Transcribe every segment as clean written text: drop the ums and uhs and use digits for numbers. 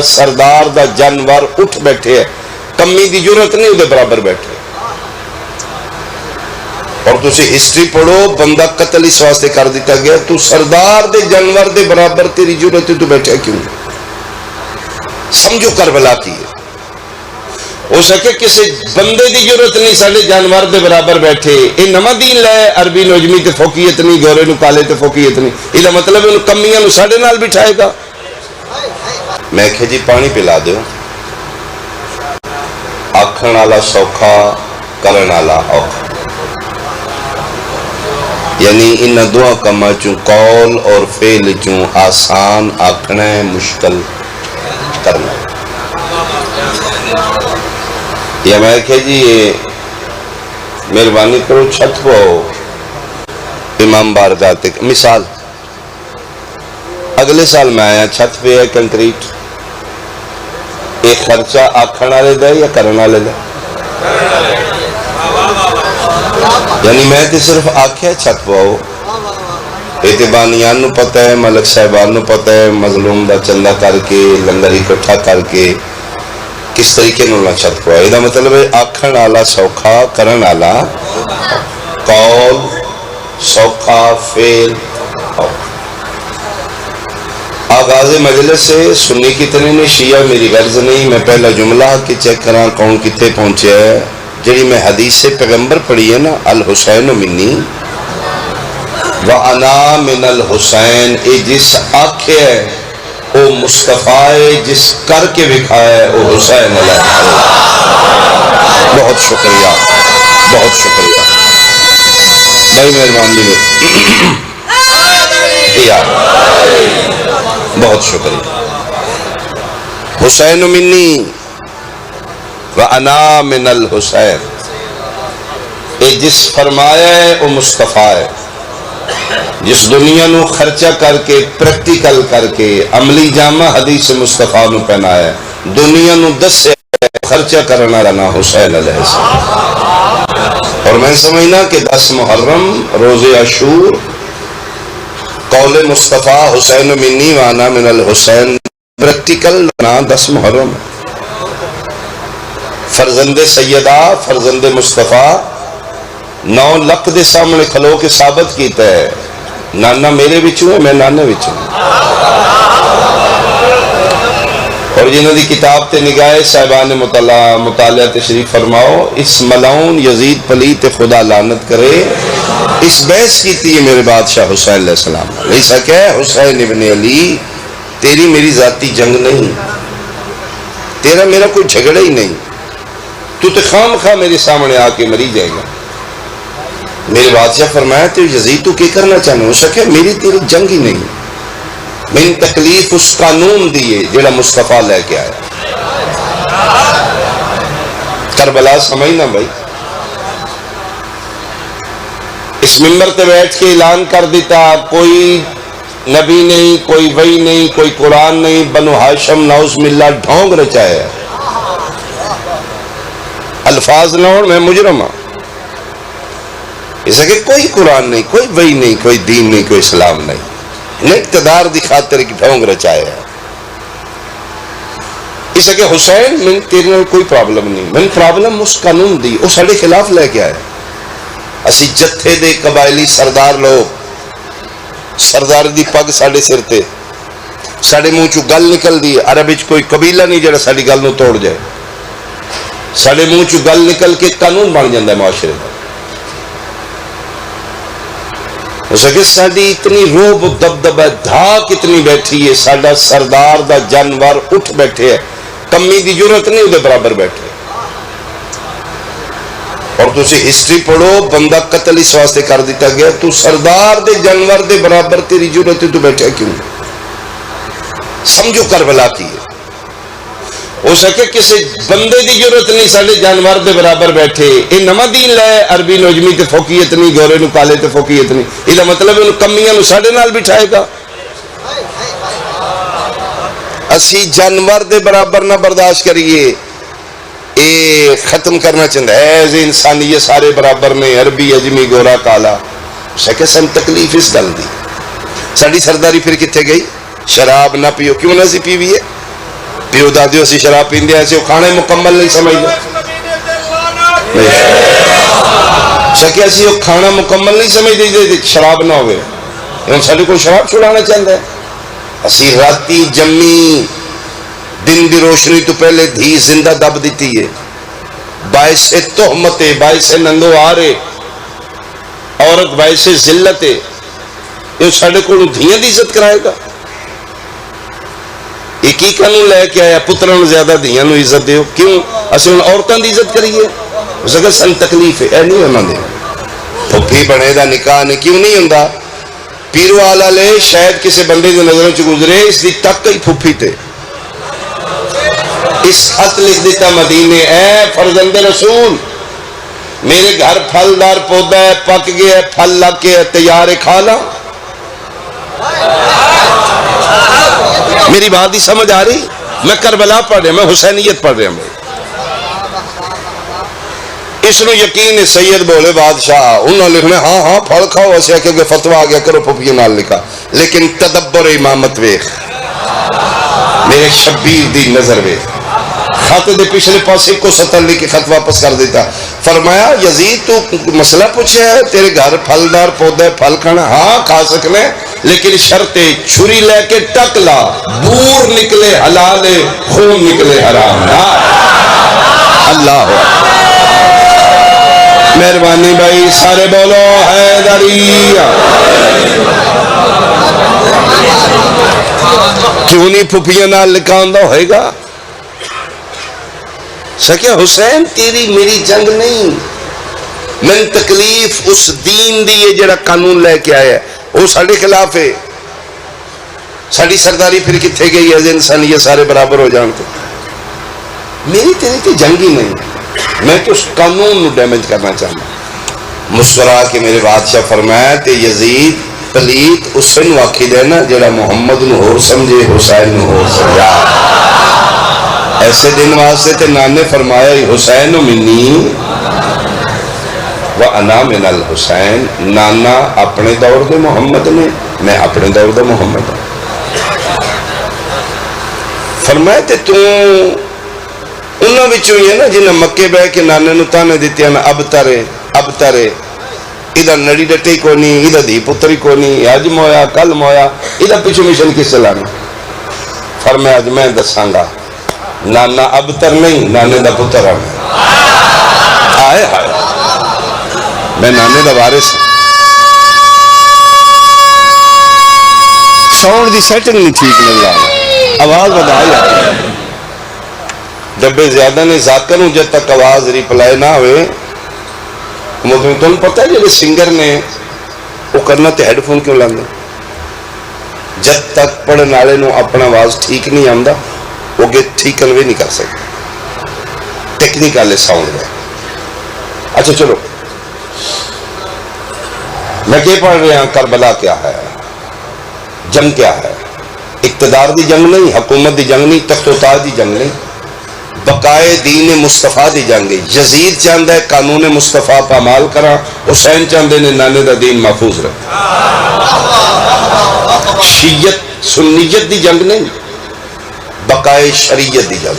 سردار دا جانور اٹھ بیٹھے ہے، کمی دی ضرورت نہیں وہ برابر بیٹھے. اور تسی ہسٹری پڑھو، بندہ قتل اس واسطے کر دیتا گیا، تو سردار دے جانور دے برابر تیری ضرورت ہے، تو بیٹھے کیوں؟ سمجھو کربلا کی ہے. ہو سکے کسی بندے دی ضرورت نہیں سارے جانور دے برابر بیٹھے. یہ نواں دین لے عربی نجمی تے فوقیت نہیں، گورے نو کالے تے فوقیت نہیں. یہ مطلب ہے کمیاں نو ساڈے نال بٹھائے گا. میں کہ جی پانی پلا دیو، آکھن والا سوکھا کرن والا اوکھا. یعنی ان دعا کما چوں قول اور فعل چوں آسان آکھنا ہے، مشکل کرنا ہے. یا میں کہ جی مہربانی کرو چھت پہ امام بارگاہ تک. مثال اگلے سال میں آیا، چھت پہ ہے کنکریٹ، ایک خرچہ آکھن والے دا یا کرن والے دا؟ یعنی میں تے صرف آکھیا چھت پہ آؤ. اعتبانیان نو پتہ ہے، ملک صاحبان نو پتہ ہے، مظلوم دا چندہ کر کے لنگر اکٹھا کر کے کس طریقے نہ چھت پہ. یہ مطلب ہے آکھن والا سوکھا کرن والا قول سوکھا فعل. آغاز مجلس سے سنی کتنے نے شیعہ میری غرض نہیں. میں پہلا جملہ کہ چیک کراں کون کتنے پہنچے ہے. جڑی میں حدیث سے پیغمبر پڑھی ہے نا، الحسین منی وَأَنَا مِنَ الْحُسَيْن، اے جس آکھے ہے وہ مصطفیٰ ہے، جس کر کے بکھائے وہ حسین علیہ السلام. بہت شکریہ، بہت شکریہ بھائی، مہربانی بہت شکریہ. حسین منی وَأَنَا مِنَ الْحُسَيْن، اے جس فرمایا ہے وہ مصطفیٰ ہے، جس دنیا نو خرچہ کر کے پریکٹیکل کر کے عملی جامہ حدیث مصطفیٰ نو پہنایا ہے، دنیا نو دس خرچہ کرنا رہنا حسین علیہ السلام. اور میں سمجھنا کہ 10 محرم روز عاشور قول مصطفیٰ حسین منی وانا من الحسین پریکٹیکل نا 10 محرم. فرزند سیدہ فرزند مصطفیٰ 9 لکھ دے سامنے کھلو کے ثابت کیتا ہے نانا میرے بچوں ہے، میں نانے بچوں. اور جنہوں دی کتاب تے نگاہ صاحبان مطالعہ تشریف فرماؤ. اس ملعون یزید پلیت خدا لعنت کرے، اس بحث کیتی ہے میرے بادشاہ حسین علیہ السلام. ایسا کہ حسین ابن علی تیری میری ذاتی جنگ نہیں، تیرا میرا کوئی جھگڑا ہی نہیں، تو خام خواہ میرے سامنے آ کے مری جائے گا. میرے بادشاہ فرمایا تو یزید تو کی کرنا چاہنا؟ ہو سکے میری تیری جنگ ہی نہیں، میں تکلیف اس قانون دیئے جڑا مصطفیٰ لے کے آیا. کربلا سمجھنا بھائی. اس ممبر تے بیٹھ کے اعلان کر دیتا کوئی نبی نہیں، کوئی وحی نہیں، کوئی قرآن نہیں، بنو ہاشم نعوذ باللہ ڈھونگ رچایا. الفاظ نہ ہوں میں مجرم ہوں. اس کہ کوئی قرآن نہیں، کوئی وحی نہیں، کوئی دین نہیں، کوئی اسلام نہیں، انہیں اقتدار دی خاطر کی ڈھونگ رچایا ہے. اس کہ حسین میں تیرے نال کوئی پرابلم نہیں، میں پرابلم اس قانون دی وہ سارے خلاف لے کے آیا. اسی جتھے دے قبائلی سردار لوگ، سردار دی پگ ساڑے سر تے، ساڑے منہ چو گل نکل دی. عرب وچ کوئی قبیلہ نہیں جڑا ساڑی گل نو توڑ جائے. ساڑے منہ چو گل نکل کے قانون بن جاندہ ہے معاشرے کا. ہو سکے ساڑی اتنی روب دبدبہ دھاک اتنی بیٹھی ہے، ساڑا سردار دا جانور اٹھ بیٹھے ہے، کمی دی ضرورت نہیں دے برابر بیٹھے. اور تسی ہسٹری پڑھو، بندہ قتل اس واسطے کر دیتا گیا، تو سردار دے جانور دے برابر تیری ضرورت ہے، تو بیٹھے کیوں؟ سمجھو کربلا کی ہے. ہو سکے کسی بندے دی ضرورت نہیں سارے جانور دے برابر بیٹھے. یہ نواں دین لے عربی نجمی تے فوقیت نہیں، گورے نو کالے تے فوقیت نہیں. یہ مطلب ہے کمیاں نو ساڈے نال بٹھائے گا. اسی جانور دے برابر نہ برداشت کریے. اے ختم کرنا چاہتا ہے ایز انسانیت سارے برابر نے، عربی اجمی گورا کالا. سکے سن تکلیف اس گل دی. ساری سرداری پھر کتنے گئی؟ شراب نہ پیو. کیوں نہ سی پیوی ہے؟ پیو دادیو اسی شراب پیندے ایسے وہ کھانے مکمل نہیں سمجھتے شکے اسی وہ کھانا مکمل نہیں سمجھتے شراب نہ ہوئے ساڑھے کو شراب چھڑانا چاہتا ہے اسی راتی جمی دن دی روشنی تو پہلے دھی زندہ دب دیتی ہے باعث تہمت باعث نندو آرے عورت باعث ذلت یہ ساڑھے کو دھیاں دی عزت کرائے گا ایک ہی قانون لے کے آیا پتروں زیادہ دھیاں نو عزت دیو کیوں اسی ان عورتوں دی عزت کریے اس اگر سن تکلیف ہے اے نہیں ہونا دے پھپھی بنے دا نکاح نے کیوں نہیں ہوندہ پیرو آلہ لے شاید کسی بندے دے نظروں چ گزرے اس دی تک کئی پھپھی تے اس خط لکھ دیتا مدینے اے فرزند رسول میرے گھر پھلدار پودا ہے پک گیا ہے پھل لگ کے تیار کھا لا میری بات ہی سمجھ آ رہی میں کربلا پڑھ رہا میں حسینیت پڑھ رہا ہوں اس نو یقین سید بولے بادشاہ انہوں نے لکھنے ہاں ہاں پھل کھاؤ ایسے آکے کہ فتوہ آگیا کرو پھپھی نال لکھا لیکن تدبر امامت ویخ میرے شبیر دی نظر ویخ خط دے پچھلے پاس ایک کو سطر لے کے خط واپس کر دیتا فرمایا یزید تو مسئلہ پوچھے ہے تیرے گھر پھلدار پودا ہے پھل کھانا ہاں کھا سکنے لیکن شرط چھری لے کے ٹک لا بور نکلے حلال خون نکلے حرام اللہ مہربانی بھائی سارے بولو حیدری کیوں نہیں پھپھیاں نال لکھاندہ ہوئے گا سکیا حسین تیری میری جنگ نہیں من تکلیف اس دین دی یہ جڑا قانون لے کے آیا ہے وہ ساڑھے خلاف ہے ساڑھی سرداری پھر کتھے گئی ہے انسان یہ سارے برابر ہو جانتے میری تیری تی جنگ ہی نہیں میں تو اس قانون نو ڈیمیج کرنا چاہتا مسورا کے میرے بادشاہ فرمایا تے یزید پلیت اس سے نو آکھی دینا جڑا محمد نو ہور سمجھے حسین نو ہور سمجھا ایسے دن واسطے تے نانے فرمایا حسین منی وَأَنَا مِنَ الْحُسین نانا اپنے دور دے محمد نے میں اپنے دور دے محمد ہوں فرمایا تے تو انہوں بچوں یہ نا جنہیں مکے بے کے نانے نو تانے دیتے ہیں اب ترے ادھر نڑی ڈٹی کو نہیں ادھر دی پتری کو نہیں آج مویا کل مویا ادھر پیچھو مشن کس سے لانا فرمایا آج میں دسانگا نانا اب تر نہیں نانے دا پتر ہوں آئے ہائے میں نانے دا وارث ہوں ساؤنڈ دی سیٹنگ نہیں ٹھیک نہیں رہا آواز بدائی آئی ڈبے زیادہ نے ذاکر ہوں جب تک آواز ریپلائی نہ ہوئے تم پتہ ہے جب سنگر نے وہ کرنا تے ہیڈ فون کیوں لاندے جب تک پڑھن والے نو اپنا آواز ٹھیک نہیں آندا وہ گے ٹھیک کنوے نہیں کر سکتے ٹیکنیکل ساؤنڈ ہے اچھا چلو میں کیا پڑھ رہے ہیں کربلا کیا ہے جنگ کیا ہے اقتدار دی جنگ نہیں حکومت دی جنگ نہیں تخت و تاج دی جنگ نہیں بقائے دین مصطفیٰ دی جنگ یزید چاہندہ ہے قانون مصطفیٰ پامال کرا حسین چاہندے نے نانے دا دین محفوظ رکھا شیعت سنیت دی جنگ نہیں بقائے شریعت دی جنگ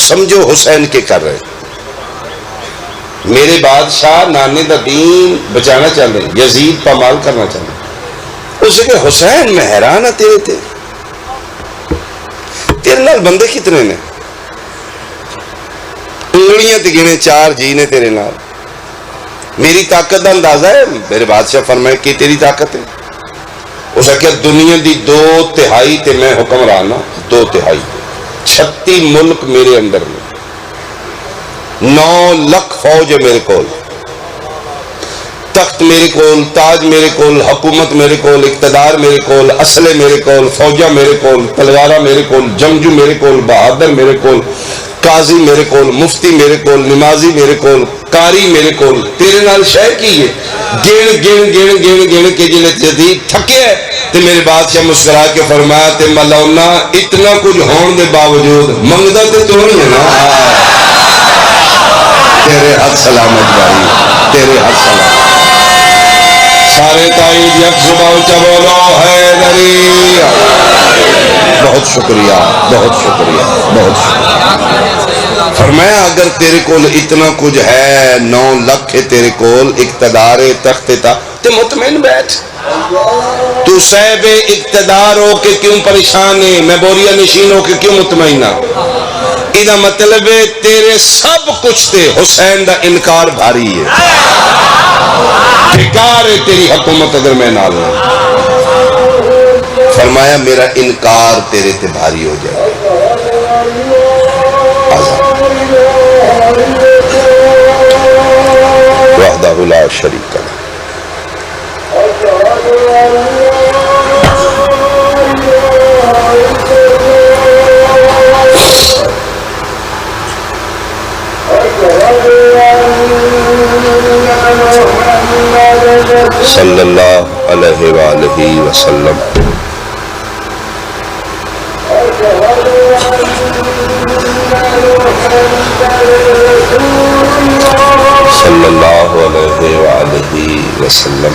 سمجھو حسین کے کر رہے میرے بادشاہ نانے دا دین بچانا چاہتے ہیں یزید پامال کرنا چاہتے ہیں اسے کہ حسین میں حیران ہے تیرے تھے تیرے نال بندے کتنے نے انگلیاں تے گنے 4 جی نے تیرے نال میری طاقت دا اندازہ ہے میرے بادشاہ فرمائے کہ تیری طاقت ہے اسے کہ دنیا دی 2/3 تے میں حکمران ہوں 2/3 36 ملک میرے اندر میں 9 لاکھ فوج ہے میرے کول تخت میرے کول تاج میرے کول حکومت میرے کول اقتدار میرے کول اسلحے میرے کول فوجہ میرے کول تلوارہ میرے کول جنگجو میرے کول بہادر میرے کول قاضی میرے کول مفتی میرے کول نمازی میرے کول قاری میرے کول تیرے نال شے کی ہے گن کے جلے جدید تھکے ہے تے میرے بادشاہ مسکرا کے فرمایا تے مولانا اتنا کچھ ہون دے باوجود منگدا تے تو نہیں ہے نا تیرے ہاتھ سلامت بھائی تیرے ہاتھ سلامت سارے تائید یک زبان چا بولو حیدری بہت شکریہ، بہت شکریہ، بہت شکریہ۔ فرمایا اگر تیرے کول اتنا کچھ ہے، 9 لاکھ ہے تیرے کول اقتدار تخت تا تے مطمئن بیٹھ۔ تو صاحب اقتدار ہو کے کیوں پریشان ہے، میں بوریا نشین ہو کے کیوں مطمئن ہاں؟ ایدہ مطلب ہے تیرے سب کچھ تے حسین دا انکار بھاری ہے، بیکار ہے تیری حکومت اگر میں نہ لوں۔ فرمایا میرا انکار تیرے تے بھاری ہو جائے، وحدہ لا شریک لہ۔ صلی اللہ علیہ وآلہ وسلم۔ صلی اللہ علیہ وآلہ وسلم۔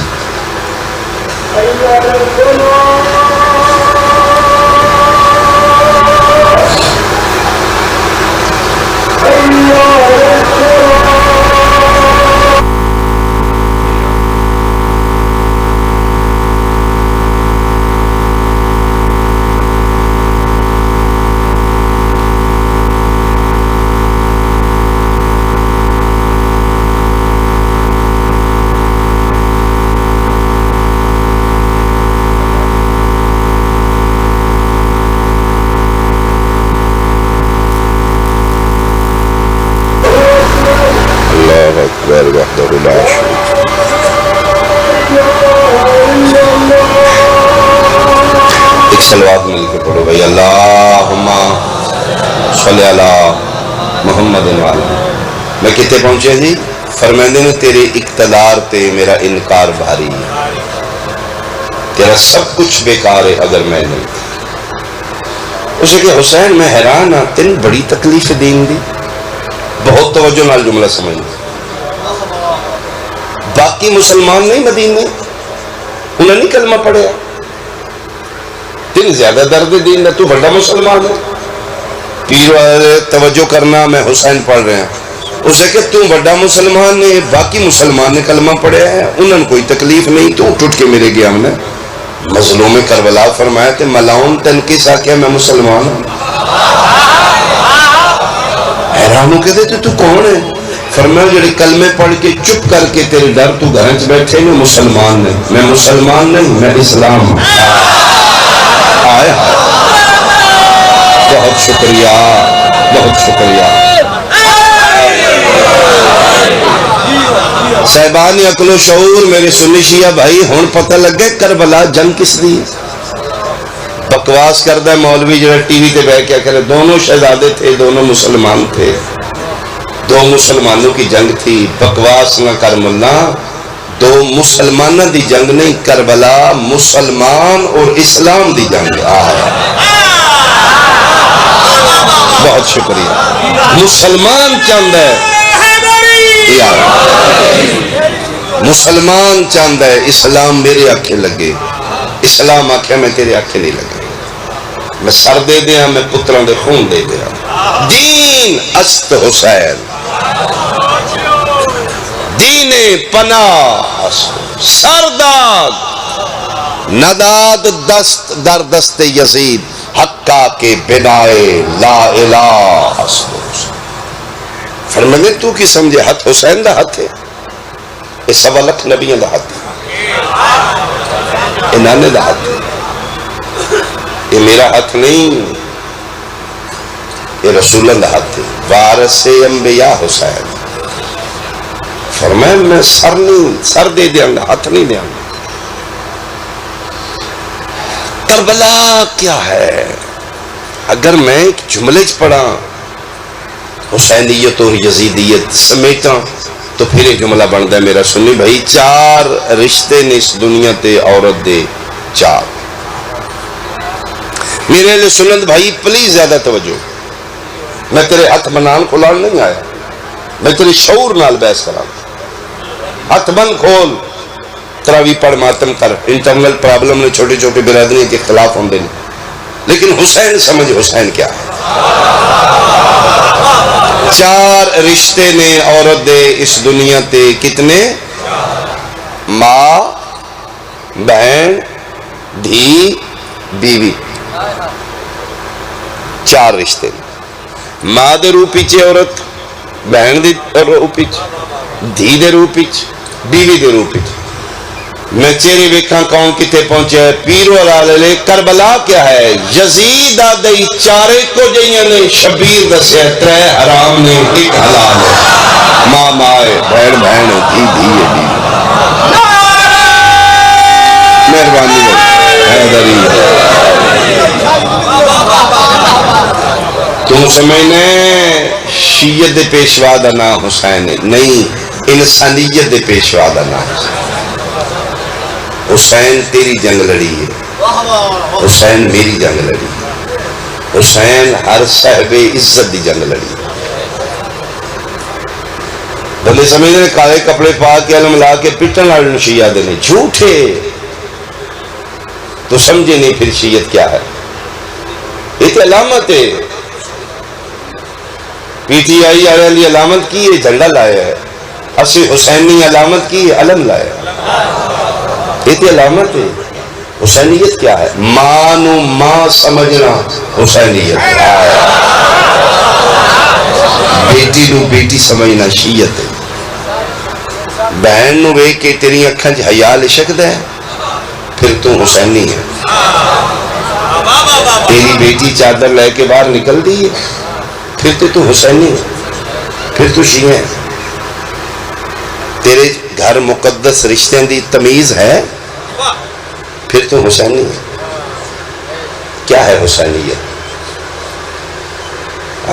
ایک صلوات مل کے پڑھو بھئی، اللہم صلی علی محمد وعلی۔ میں کتے پہنچے جی؟ فرمائندے نے تیرے اقتدار تے میرا انکار بھاری ہے، تیرا سب کچھ بیکار ہے اگر میں نہیں۔ اسے کہ حسین میں حیران ہاں، تین بڑی تکلیف دین دی، بہت توجہ نال جملہ سمجھ۔ باقی مسلمان نہیں مدینے، انہوں نے کلمہ پڑھیا، تین زیادہ درد دین ہے، تو بڑا مسلمان ہے۔ پیر والے توجہ کرنا، میں حسین پڑھ رہے ہیں۔ اسے کہ تو بڑا مسلمان ہے، باقی مسلمان نے کلمہ پڑھیا ہے، انہوں نے کوئی تکلیف نہیں، تو ٹوٹ کے میرے گیا ہم نے۔ مظلوم کربلا فرمایا کہ ملاؤن تنکیس آکے میں مسلمان ہوں۔ حیرانوں کہتے تو کون ہے؟ فرمایا جڑے کلمے پڑھ کے چپ کر کے تیرے ڈر تو گھرچ بیٹھے میں مسلمان نہیں، میں مسلمان نہیں، میں اسلام ہوں۔ آئے بہت شکریہ، بہت شکریہ۔ صاحبان عقل و شعور، میرے سنی شیعہ بھائی، ہون پتہ لگ گئے کربلا جنگ کس دی؟ بکواس کردہ مولوی جڑا ٹی وی تے بیٹھ کیا کرے، دونوں شہزادے تھے، دونوں مسلمان تھے، دو مسلمانوں کی جنگ تھی۔ بکواس نہ کر ملا، دو مسلمانہ دی جنگ نہیں، کربلا مسلمان اور اسلام دی جنگ آیا۔ بہت شکریہ۔ مسلمان چاند ہے، مسلمان چاند ہے اسلام میرے آنکھیں لگے، اسلام آنکھیں میں تیرے آنکھیں نہیں لگے، میں سر دے دیا، میں پتران دے خون دے دیا۔ دین است حسین، دین پناہ سرداد، نداد دست در دست یزید، حقہ کے بنائے لا الہ است حسین۔ فرمانے تو کی سمجھے ہاتھ حسین دا ہاتھ ہے، یہ 1.25 لاکھ نبیوں دا ہاتھ ہے، انانے دا ہاتھ ہے، یہ میرا ہاتھ نہیں، یہ رسول اللہ دا ہاتھ ہے، وارث انبیاء حسین۔ فرمایا میں سر دے دیا گا، ہاتھ نہیں دیا گا۔ کربلا کیا ہے؟ اگر میں ایک جملے پڑھا حسینیت اور یزیدیت سمیٹا تو پھر ایک جملہ بنتا ہے میرا سنی بھائی، 4 رشتے نے اس دنیا تے عورت دے 4۔ میرے لئے سنت بھائی پلیز زیادہ توجہ، میں تیرے ہاتھ بنان کھلان نہیں آیا، میں تیرے شعور نال بحث کرا، ہاتھ بند کھول، تراوی پڑھ ماتم کر، انٹرنل پرابلم نے چھوٹے چھوٹے برادری کے اختلاف ہوں دے، لیکن حسین سمجھ حسین کیا ہے. 4 رشتے نے عورت دے اس دنیا تے کتنے؟ ماں، بہن، دھی، بیوی. 4 رشتے. ماں دے روپ پیچھے عورت، بہن دے روپ پیچھے، دھی دے روپ پیچھے، بیوی دے روپ پیچھے. میں چہرے ویکھاں کون کتے پہنچے ہے. پیرو لے کربلا کیا ہے؟ یزید آدھئی 4 کو جائیاں نے. شبیر دسے 3 حرام نے 1 حلال ہے. ماں مائے، بہن بہن ہے، دھی دھی ہے، بیوی. مہربانی حیدری تم سمجھنے شیعت دے پیشوا دا نام حسین ہے نہیں، انسانیت دے پیشوا دا نام حسین. حسین تیری جنگ لڑی ہے، حسین میری جنگ لڑی ہے، حسین ہر صاحب عزت دی جنگ لڑی ہے. بندے سمجھنے کالے کپڑے پا کے علم لا کے پٹن والے شیعہ دے نہیں، جھوٹے. تو سمجھے نہیں پھر شیعت کیا ہے. ایک علامت ہے. پی ٹی آئی والے لیے علامت کی ہے، جھنڈا لایا ہے. اسی حسینی علامت کی ہے، علم لایا ہے. یہ علامت ہے. حسینیت کیا ہے؟ ماں نو ماں سمجھنا حسینیت ہے. بیٹی نو بیٹی سمجھنا شیعت ہے. بہن نو ویکھ کے تیری اکھاں چ حیا لشکدا ہے، پھر تو حسینی ہے. تیری بیٹی چادر لے کے باہر نکل دی ہے، پھر تو حسینی ہے، پھر تو شیعہ ہے. تیرے گھر مقدس رشتے دی تمیز ہے، پھر تو حسینی ہے. کیا ہے حسینیت؟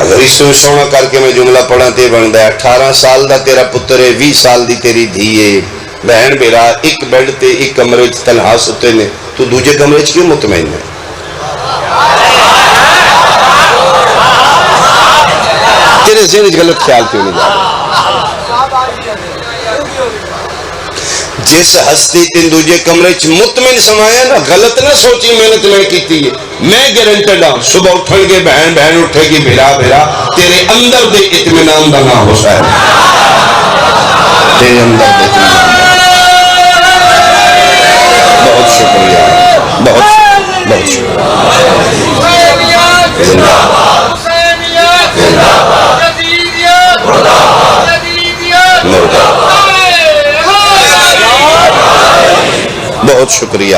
اگر اس سے سونا کر کے میں جملہ پڑھا تے بنتا ہے 18 سال دا تیرا پتر ہے، 20 سال دی تیری دھی ہے، بہن بیرا ایک بیڈ تے ایک کمرے تنہا ستے نے، تو دوجے کمرے کیوں مطمئن ہے؟ تیرے ذہن غلط خیال کیوں نہیں جا رہا؟ جس ہستی تین دوجے کمرے مطمئن سمایا نا، غلط نہ سوچی محنت میں کیتی ہے. میں گارنٹیڈ ہوں صبح اٹھن گے بہن بہن اٹھے گی بھیرا بھیرا، تیرے اندر دے اطمینان دا نام حسین. تیرے اندر دے اطمینان. بہت شکریہ، بہت بہت شکریہ. بہت شکریہ.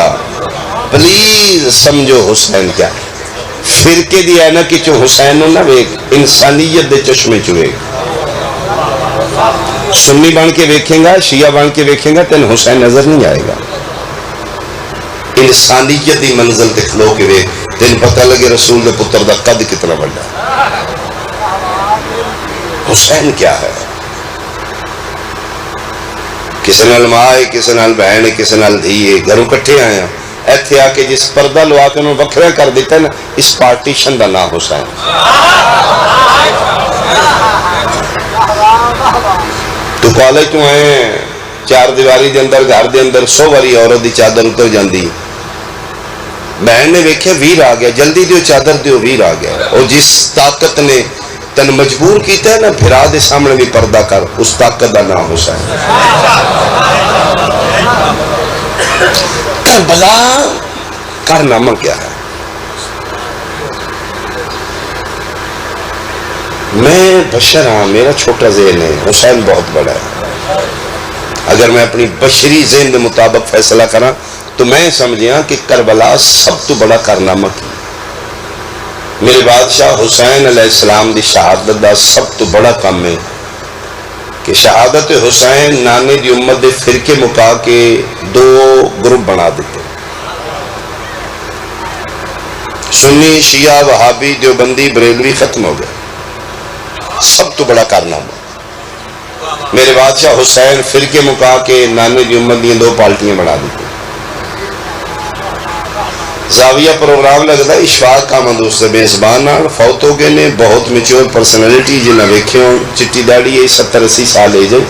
پلیز سمجھو حسین کیا ہے. فرقے دی ہے نا کہ چو حسین نہ ویک، انسانیت دے چشمے چوے. سنی بن کے ویکھیں گا، شیعہ بن کے ویکھیں گا، تین حسین نظر نہیں آئے گا. انسانیت دی منزل تے کھلو کے ویک، تین پتہ لگے رسول دے پتر دا قد کتنا بڑا. حسین کیا ہے؟ کسی نال ماں ہے، کسی نال بہن ہے، کسی نال دھی ہے، گھروں کٹھے آئے ہیں. ایتھے آ کے جس پردہ لوا کے انہوں وکھرا کر دیتا ہے نا، اس پارٹیشن دا نام حسین. تو کالج تو آئے 4 دیواری دے اندر گھر دے اندر 100 واری عورت دی چادر اتر جاندی. بہن نے ویکھے ویر آ گیا، جلدی دیو چادر دیو، ویر آ گیا. اور جس طاقت نے تن مجبور کیتا ہے نا بھرا دے سامنے بھی پردہ کر، اس طاقت دا نام حسین. کربلا کارنامہ کیا ہے؟ میں بشر ہاں، میرا چھوٹا ذہن ہے، حسین بہت بڑا ہے. اگر میں اپنی بشری ذہن کے مطابق فیصلہ کرا تو میں سمجھیا کہ کربلا سب تو بڑا کارنامہ کی. میرے بادشاہ حسین علیہ السلام دی شہادت دا سب تو بڑا کام ہے کہ شہادت حسین نانے دی امت دے فرقے مکا کے 2 گروپ بنا دیتے. سنی، شیعہ، وہابی، دیوبندی، بریلوی ختم ہو گئے. سب تو بڑا کارنامہ میرے بادشاہ حسین فرقے مکا کے نانے دی امت دی 2 پارٹیاں بنا دیتے. زاویہ پروگرام لگتا ہے اشفاق کا مندوس سے میزبان فوت ہو گئے نے، بہت میچور پرسنالٹی جنہ ویکھے ہوں، چٹی داڑھی ہے، 70-80 سال ہے جائے.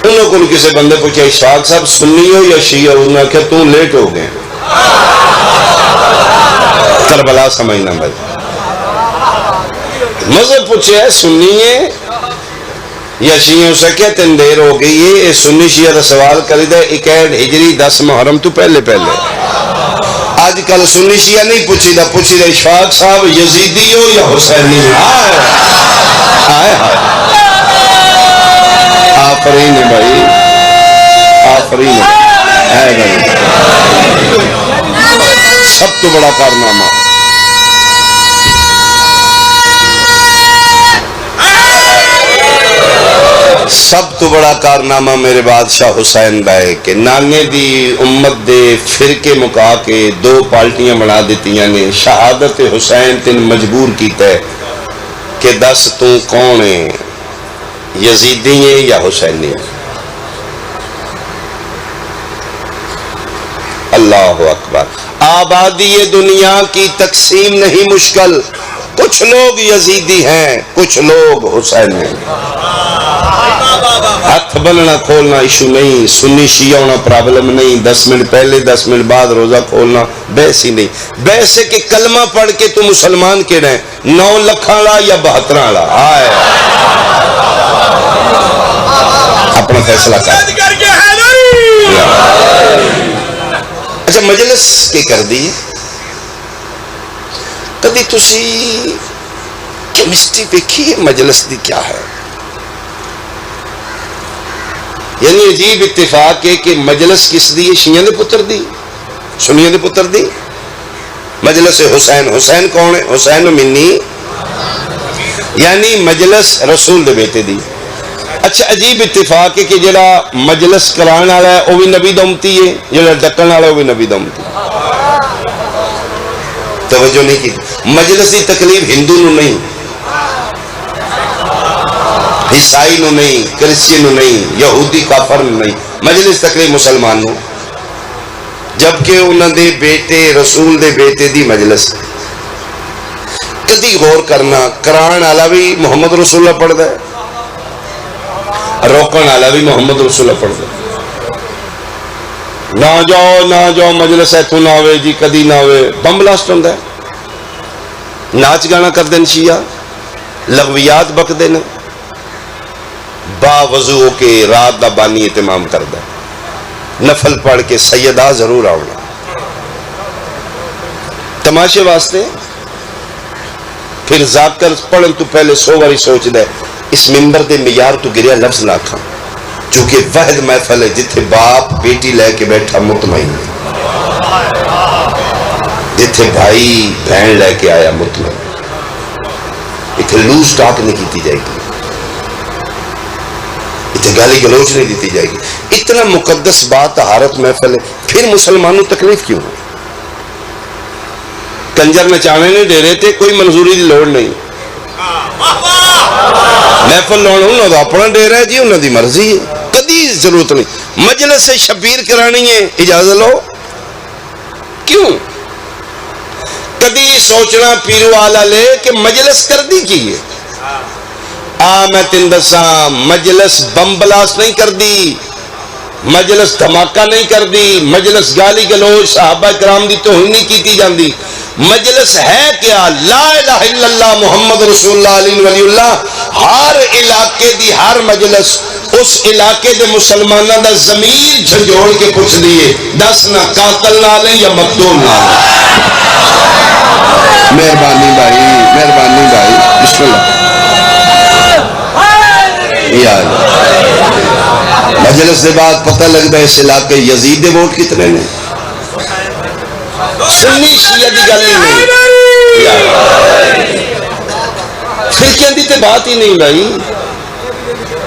انہوں کو کسی بندے پوچھا اشفاق صاحب سنی ہو یا شیعہ ہو؟ انہوں نے کہا تم لیٹ ہو گئے. کربلا سمجھنا بھائی. مذہب پوچھے ہے سنی ہے یا شیعوں سے کیا تین دیر ہو گئی ہے. یہ سنی شیعہ دا سوال کری دے 61 ہجری 10 محرم تو پہلے آج کل سنی شیعہ نہیں پوچھی دا اشفاق صاحب یزیدی ہو یا حسینی ہو. آئے آفرین ہے بھائی, آفرین ہے بھائی. سب تو بڑا کارنامہ سب تو بڑا کارنامہ میرے بادشاہ حسین بھائی کے نانے دی امت دے فرقے مکا کے 2 پارٹیاں بنا دیتیاں نے. شہادت حسین تین مجبور کیتا ہے کہ دس تو کون ہے, یزیدی ہے یا حسینی. اللہ اکبر. آبادی دنیا کی تقسیم نہیں مشکل, کچھ لوگ یزیدی ہیں کچھ لوگ حسین ہیں. ہاتھ بننا کھولنا ایشو نہیں, سنی شیعہ ہونا پرابلم نہیں, 10 منٹ پہلے 10 منٹ بعد روزہ کھولنا بحث ہی نہیں. بحث ہے کہ کلمہ پڑھ کے تو مسلمان کیڑا ہے, 9 لکھ والا یا 72 والا. آئے اپنا فیصلہ کر. اچھا مجلس کی کر دی کدی تسی کیمسٹری دیکھی ہے مجلس دی کیا ہے؟ یعنی عجیب اتفاق ہے کہ مجلس کس دی ہے؟ شیعہ دے پتر دی, سنیوں دے پتر دی. مجلس حسین, حسین کون ہے؟ حسین منی, یعنی مجلس رسول دے بیٹے دی. اچھا عجیب اتفاق ہے کہ جڑا مجلس کران والا ہے وہ بھی نبی دا امتی ہے, جڑا ڈکن والا ہے وہ بھی نبی دا امتی. توجہ نہیں کی. مجلس دی تکلیف ہندو نو نہیں, عیسائی نو نہیں, کرسچن نو نہیں, یہودی کافر نو نہیں, مجلس تکلیف مسلمان نو. جبکہ انہاں دے بیٹے رسول دے بیٹے دی مجلس. کدی غور کرنا, کران والا بھی محمد رسول اللہ پڑھدا ہے, روکن والا بھی محمد رسول اللہ پڑھدا ہے. نہ جاؤ مجلس ایتھوں نہ ہوئے جی, کدی نہ ہوئے. بم بلاسٹ ہوندا ہے, ناچ گانا کر دین شیعہ, لغویات بک دین, با وضو ہو کے رات دا بانی اہتمام کردا ہے, نفل پڑھ کے سیدہ ضرور آونا تماشے واسطے. پھر ذاکر پڑھن تو پہلے 100 باری سوچ دے اس ممبر دے معیار تو گریا لفظ نہ کھا, چونکہ واحد محفل ہے جتھے باپ بیٹی لے کے بیٹھا مطمئن, جتھے بھائی بہن لے کے آیا مطمئن. اتھے لوز ٹاک نہیں کیتی جائے گی, اتھے گالی گلوچ نہیں دیتی جائے گی. اتنا مقدس بات طہارت محفل ہے, پھر مسلمانوں تکلیف کیوں؟ کنجر نچانے نے ڈیرے تھے, کوئی منظوری دی لوڑ نہیں. محفل لاؤنا انہوں دا اپنا ڈیرا ہے جی, انہوں دی مرضی ہے, کدی ضرورت نہیں. مجلس سے شبیر کرانی ہے, اجازت لو. کیوں؟ کدی سوچنا پیرو والا لے کہ مجلس کر دی کی ہے. میں تین دساں, مجلس بم بلاس نہیں کر دی, مجلس دھماکہ نہیں کر دی, مجلس گالی گلوچ صحابہ کرام دی توہین نہیں کیتی جاندی. مجلس ہے کیا؟ لا الہ الا اللہ محمد رسول اللہ علیہ ولی اللہ. ہر علاقے دی ہر مجلس اس علاقے دے مسلمانوں دا ضمیر جھنجھوڑ کے پوچھ دیئے, 10 نہ قاتل نہ لیں یا مقتول نہ لیں. مہربانی بھائی, مہربانی بھائی, بسم اللہ. مجلس سے بعد پتہ لگتا ہے اس علاقے یزید دے ووٹ کتنے نے, سنی شیعہ دی گل ہی نہیں, فرقیاں دی تے بات ہی نہیں بھائی.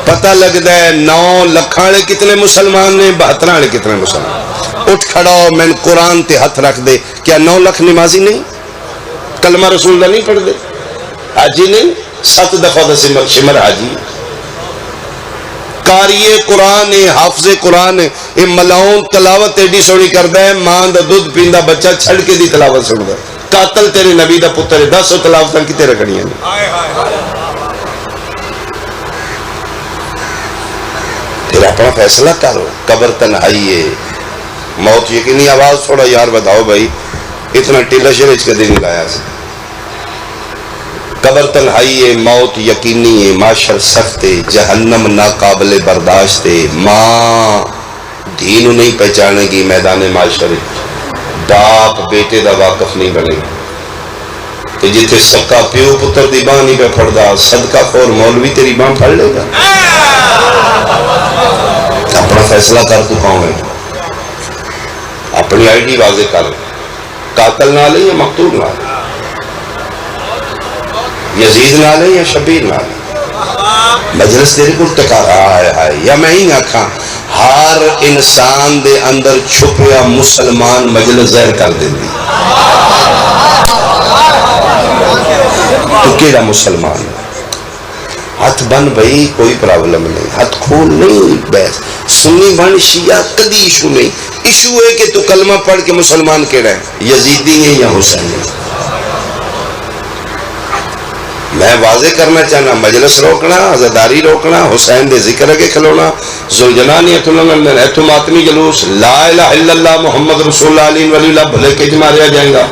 پتہ لگتا ہے 9 لکھ والے کتنے مسلمان نے, 72 والے کتنے مسلمان. اٹھ کھڑا ہو, میں قرآن تے ہاتھ رکھ دے, کیا 9 لکھ نمازی نہیں, کلمہ رسول اللہ نہیں پڑھ دے, حاجی نہیں, 7 دفعہ دا شمر حاجی, قاری قرآن ہے, حافظ قرآن ہے. یہ ملاؤن تلاوت ایڈی سونی کردا ہے, ماں دا دودھ پیندا بچہ چھڑ کے دی تلاوت سندا ہے. قاتل تیرے نبی دا پتر ہے, 10 تلاوتاں کتے رکھنیاں نے. پھر اپنا فیصلہ کرو. قبر تنہائی ہے, موت یقینی. آواز تھوڑا یار بتاؤ بھائی, اتنا ٹیلا شرچ کدی نہیں لایا سی. قبر تنہائی ہے، موت یقینی ہے، معاشر سخت ہے، جہنم ناقابل برداشت ہے. ماں دھی نو نہیں پہچانے گی میدان معاشر، باپ بیٹے دا واقف نہیں بنے گا. کہ جتھے سکا پیو پتر دی باں نہیں پہ پھڑدا، صدقہ خور مولوی تیری باں پھڑ لے گا. اپنا فیصلہ کر تو کون ہے، اپنی آئی ڈی واضح کر. قاتل نہ لے یا مقتول نہ لے، یزید نہ لے یا شبیر نہ لے. مجلس تیرے کو ٹکا رہا ہے یا میں ہی آکھاں ہر انسان دے اندر چھپیا مسلمان مجلس ظاہر کر دیندی. تو کیڑا مسلمان ہاتھ بن بھئی کوئی پرابلم نہیں، ہاتھ کھول نہیں بحث. سنی بن شیعہ کدی ایشو نہیں. ایشو ہے کہ تو کلمہ پڑھ کے مسلمان کیڑا ہے، یزیدی ہے یا حسینی. میں واضح کرنا چاہنا مجلس روکنا، عزاداری روکنا، حسین دے ذکر کے کھلونا، زلجنانی ایتھو ماتمی جلوس، لا الہ الا اللہ محمد رسول اللہ علیہ ولی اللہ بھلے کے ماریا جائیں گا.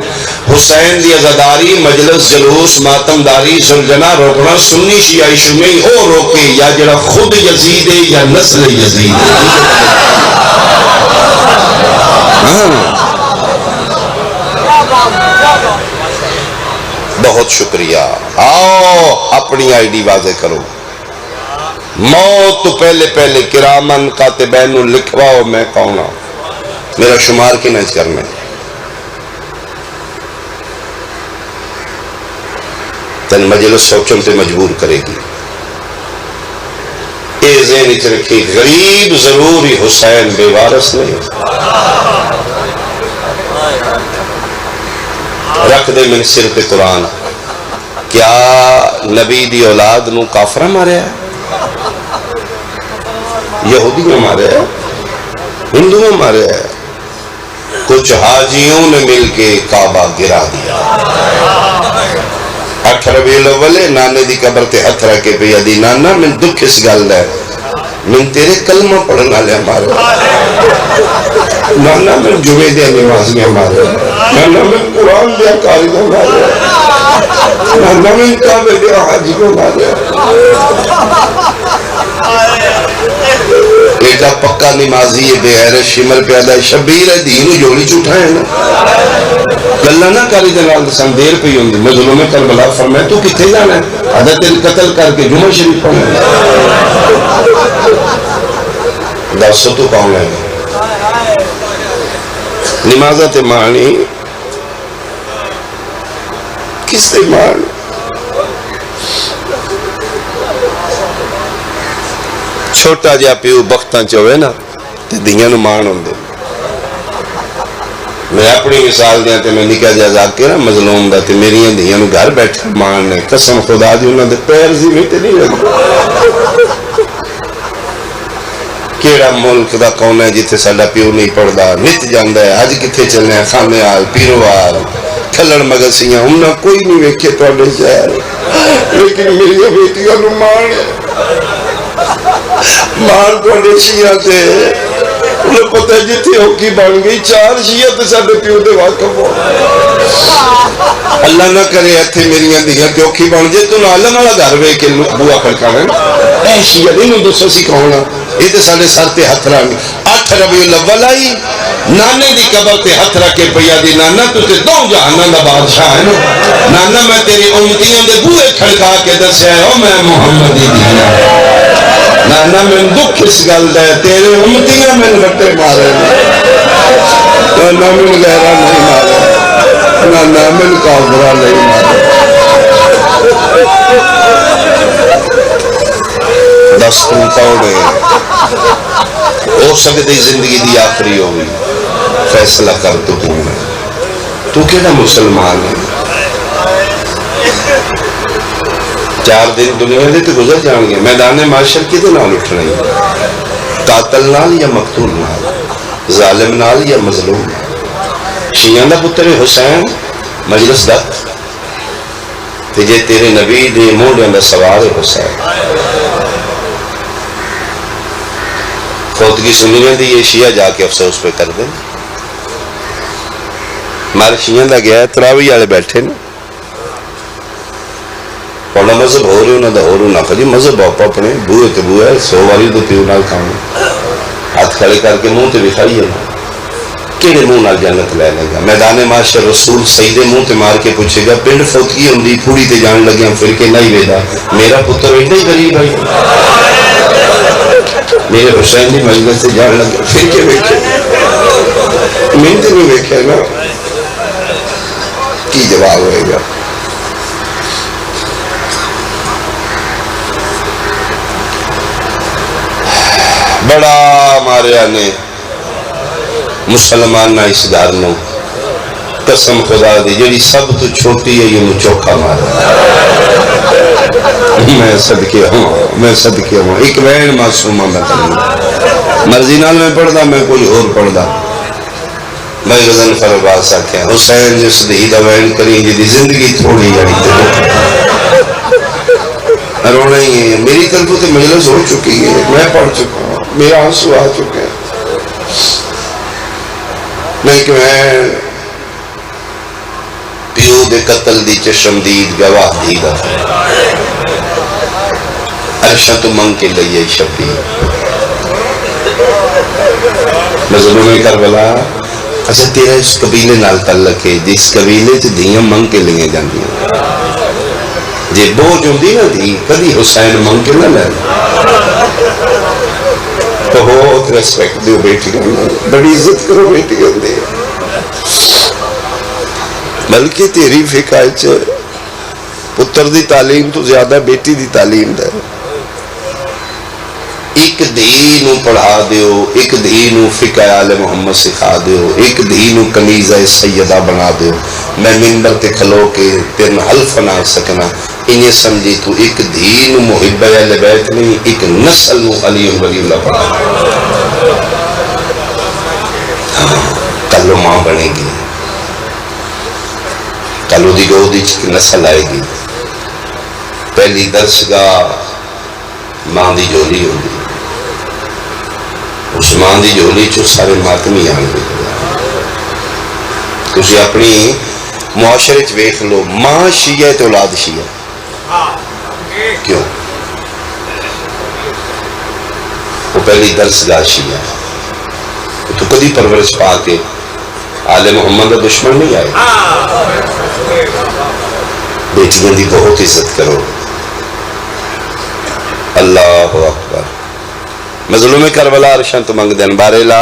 حسین دی عزاداری، مجلس، جلوس، ماتم داری، زلجنا روکنا سنی شیعہ ایشو نہیں. او روکے یا جڑا خود یزید ہے یا نسل یزید ہے. بہت شکریہ. آؤ اپنی آئی ڈی واضح کرو. موت تو پہلے پہلے کرامن کاتبین لکھواؤ میں کون ہوں، میرا شمار کی نج کرنے. تن مجلس سوچن تے مجبور کرے گی. اے ذہن اچ رکھی غریب ضروری حسین بے وارث نہیں. رکھ دے من سر پہ قرآن. کیا نبی دی اولاد نو کافرہ مارے ہے، یہودیوں مارے ہے، ہندووں مارے ہے. کچھ حاجیوں نے مل کے کعبہ گرا دیا. 8 ربیع الاول نانے دی قبر تے ہتھ رکھ کے پہ دی نانا من دکھ اس گل ہے، من تیرے کلمہ پڑھنا لے مارے، نانا من جمعے دیا نمازیاں مارے، نانا من قرآن دیا کاریوں مارے، نانا من کعبے دیا حاجی کو مارے. ایڈا پکا نمازی ہے، بے غیرت شمر پیدا ہے، شبیر ہے، دین جوڑی چھوٹا ہے نا. گلہ نہ کاری دلال دسان دیر پہ ہی ہوں دی. مظلوم کربلا فرمائے تو کتھے جانا ہے، عدد قتل کر کے جمعہ شریف پڑھنا ہے. دسو تو کون ہے نمازہ تے معنی کس تے معنی. چھوٹا جا پیو بختاں چوے نا تے دیاں نو مان ہوندے. میں اپنی مثال دیا تے میں نکا جا کے نا مظلوم دا تے میری دیاں نو گھر بیٹھے مان نے قسم خدا دی انہاں دے پیر زمین تے نہیں لگے. کیڑا ملک دا کون ہے جتھے ساڈا پیو نہیں پڑھدا، نت جاندا ہے اج کتھے چلنے ہیں، خانے آل پیروال کھلڑ مگسیاں انہاں کوئی نہیں ویکھے تواڈے شہر، لیکن میری بیٹیاں نو مان تواڈے شیعہ تے. انہیں پتہ ہے جتھے ہوکی بن گئی 4 شیعہ تے ساڈے پیو دے واقف ہو. اللہ نہ کرے ایتھے میری دیاں تے اوکھی بن جے تو عالم والا گھر ویکھ کے بوا کھڑکانا اے شیعہ نہیں دسو سی کون ہے. یہ تے ساڈے سر تے ہتھ رکھ 8 ربیع الاول آئی نانے دی قبر تے ہتھ رکھ کے پیا دی نانا تو تے دو جہاناں دا بادشاہ ہے نا. نانا میں تیری امتیاں دے بوئے کھڑکا کے دسیا ہے او میں محمد دی دیاں. نانا میں دکھ اس گل دے تیرے امتیاں میں رٹے مارے، نانا میں غیرہ نہیں مارے، نانا میں کافرہ نہیں مارے. دستوں توڑے ہو سکتی زندگی دی آخری ہوئی. فیصلہ کر تو کیڑا مسلمان ہے. 4 دن دنیا دے تے گزر جان گے. میدان معاشر کدے نال اٹھنا ہے، قاتل نال یا مقتول نال، ظالم نال یا مظلوم. شیعہ دا پتر حسین مجلس دت تے جے تیرے نبی دے موڑیاں دا سوار حسین. فوتگی سنیاں دی یہ شیعہ جا کے افسوس پہ کر دیں. مارشیاں دا گیا تراوی والے بیٹھے نا پڑھنا مذہب ہو رہے انہوں دا ہو رہا نہ جی مذہب آپ اپنے بوئے تے بوئے 100 واری تو پیو نال کھاؤں ہاتھ کھڑے کر کے منہ تے بکھائیے نا کہڑے منہ نال جنت لے لے گا میدان معاشر رسول سیدے منہ تے مار کے پوچھے گا پنڈ فوتگی ہوندی پوری تے جان لگیا پھر کے نہیں ویدا میرا پتر ایڈا ہی غریب ہے میرے حسین دی مجلس سے جان لگیا پھر کے ویکھے میں تے نہیں ویکھیا نا کی جواب ہوئے گا بڑا ماریا نے مسلمان نہ اس دار نو قسم خدا دی جڑی سب تو چھوٹی ہے یہ چوکھا مارا میں صدقے ہوں ایک وین معصومہ میں کروں مرضی نال میں پڑھدا میں کوئی اور پڑھدا میں غزن فرباس آکھیا حسین جس دی دا وین کریں جی دی زندگی تھوڑی جڑی تے رونا ہی ہے میری طرف تو مجلس ہو چکی ہے میں پڑھ چکا ہوں میرے آنسو آ چکے ہیں لیکن میں پیو دے قتل دی چشمدید گواہ دی دا عرشہ تو منگ کے لئیے شبیر مظلوم کربلا اچھا تیرا اس قبیلے نال تعلق ہے جس قبیلے سے دیاں منگ کے لئے جاندی ہیں جی بوجھ ہوں دی نا دی کدی حسین منگ کے نہ لے تو بہت ریسپیکٹ دیو بیٹی بڑی عزت کرو بیٹی دے بلکہ تیری فکر پتر دی تعلیم تو زیادہ بیٹی دی تعلیم دے ایک دھی نو پڑھا دیو ایک دھی نو فقہ آل محمد سکھا دیو ایک دھی نو کنیزہ سیدہ بنا دیو میں منبر تے کھلو کے تیرن حلف نہ سکنا انہیں سمجھی تو ایک دھی نو محب اہل بیت نہیں ایک نسل نو علی ولی اللہ پڑھا کلو ماں بنے گی کلو دی گو دی چک نسل آئے گی پہلی درسگاہ ماں دی جولی ہوگی اس ماں دی جولی چو سارے ماتمی آن گئے تُسی اپنی معاشرے ویکھ لو ماں شیعہ تو اولاد شیعہ کیوں وہ پہلی درسگاہ شیعہ تو کدی پرورش پا کے آل محمد کا دشمن نہیں آئے بیٹیاں دی بہت عزت کرو اللہ اکبر مظلوم کربلا عرشاں تو منگ دین بارے لا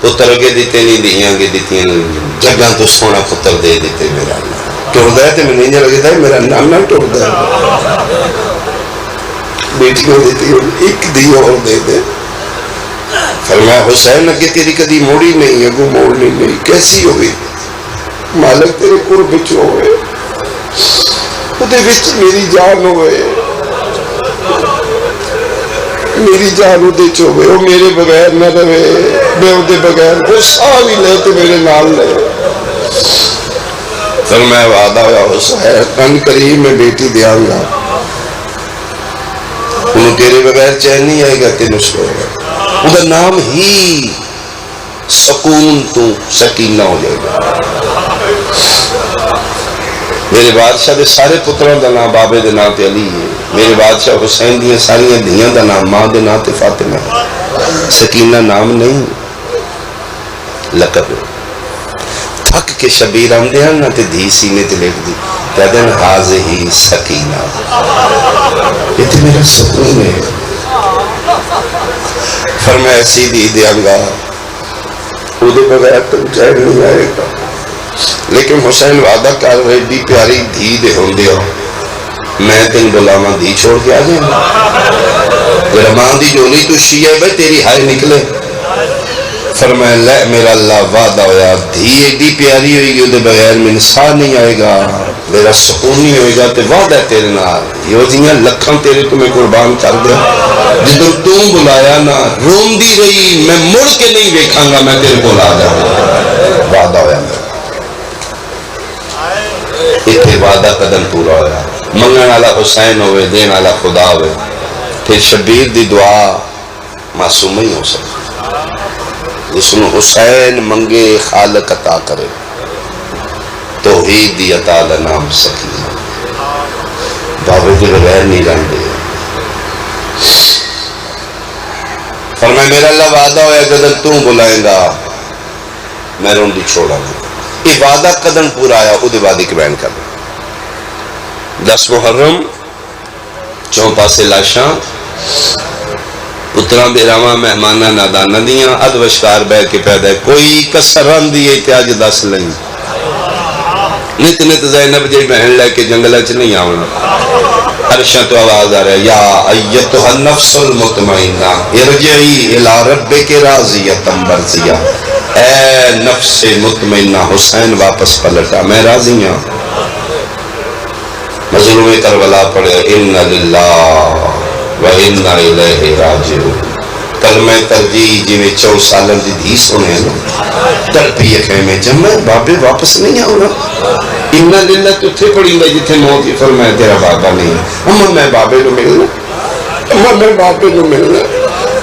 پتر کے دیتے نہیں دیاں کے دیتی جگہ تو سونا پتر دے دیتے میرا ٹوڑ دے تے میں نہیں لگے تھا میرا نام نہ ٹوڑ دے بیٹی کو دیتی ایک دی اور دے دے فرمایا حسین اگے تیری کدی موڑی نہیں اگو موڑنی نہیں کیسی ہوئی مالک تیرے قرب وچ ہوئے اودے وچ میری جان ہوئے میری جان اودے چ ہوئے وہ میرے بغیر نہ رہے میں اودے بغیر وہ ساہ بھی لے تو میرے نال لے فرمایا وعدہ ہوا حسین ان قریب میں بیٹی دیاں گا انہوں تیرے بغیر چین نہیں آئے گا تینوں سوئے گا اودہ نام ہی سکون تو سکینہ ہو جائے گا میرے بادشاہ دے سارے پتروں دا نام بابے دے نام تے علی ہے میرے بادشاہ حسین دیاں ساریاں دھیاں دا نام ماں دے نام تے فاطمہ سکینہ نام نہیں لقب تھک کے شبیر آمدے ہیں نہ تے دھی سینے تے لکھ دی کہتے ہیں حاضی سکینہ یہ تے میرا سکون ہے فرمایا ایسی دی دیاں گا وہ دے بغیر تم چین نہیں آئے گا لیکن حسین وعدہ کر رہے دی پیاری دھی دے ہوں دے ہو میں تین بلاما دھی چھوڑ کے آ جائیں جب ماں دی جولی تو شیعہ بھائی تیری ہائے نکلے فرمایا لے میرا اللہ وعدہ ہویا دھی ایڈی پیاری ہوئی گی وہ دے بغیر میں انسان نہیں آئے گا میرا سکون نہیں ہوئے گا تے وعدہ ہے تیرے نال یہ جیاں لکھاں تیرے تمہیں قربان کر دیا جدو تم بلایا نا روم دی رہی میں مڑ کے نہیں دیکھاں گا میں تیرے کو لا جاؤں وعدہ ہویا میرا اتھے وعدہ قدم پورا ہویا منگن والا حسین ہوئے دین والا خدا ہوئے پھر شبیر دی دعا معصوم ہی ہو سکتا جس میں حسین منگے خالق عطا کرے، توحید دی عطا دا نام سکینہ، بابے کے بغیر نہیں رہندے۔ فرمایا میرا اللہ وعدہ ہویا جدن تو بلائیں گا میں روندی چھوڑا گا۔ یہ وعدہ قدم پورا آیا، وہ وعدے کے بیان کر رہا۔ 10 محرم، چون پاسے لاشاں، پتراں بیراواں مہماناں ناداناں دیاں، اد وشکار بہ کے پیدا ہے، کوئی کسر رن دی تے اج دس لئی۔ نت نت زینب جی بہن لے کے جنگلہ چ نہیں آونا، عرشاں تو آواز آ رہا ہے، یا ایتھا النفس المطمئنہ ارجعی الی ربک راضیۃ مرضیہ، اے نفس مطمئنہ حسین واپس پلٹا، میں راضی ہوں۔ مظلوم کربلا پڑھے ان للہ و انا الیہ راجعون، کلمہ ترجیح جی میں 4 سالن دی دھی سنے نا تڑپی خیمے جمع بابے واپس نہیں آؤنا۔ انہا للہ تو تھے پڑھیں گا جتھے موت ہی فرمایا تیرا بابا نہیں ہے، اما میں بابے نو ملنا، اما میں بابے نو ملنا۔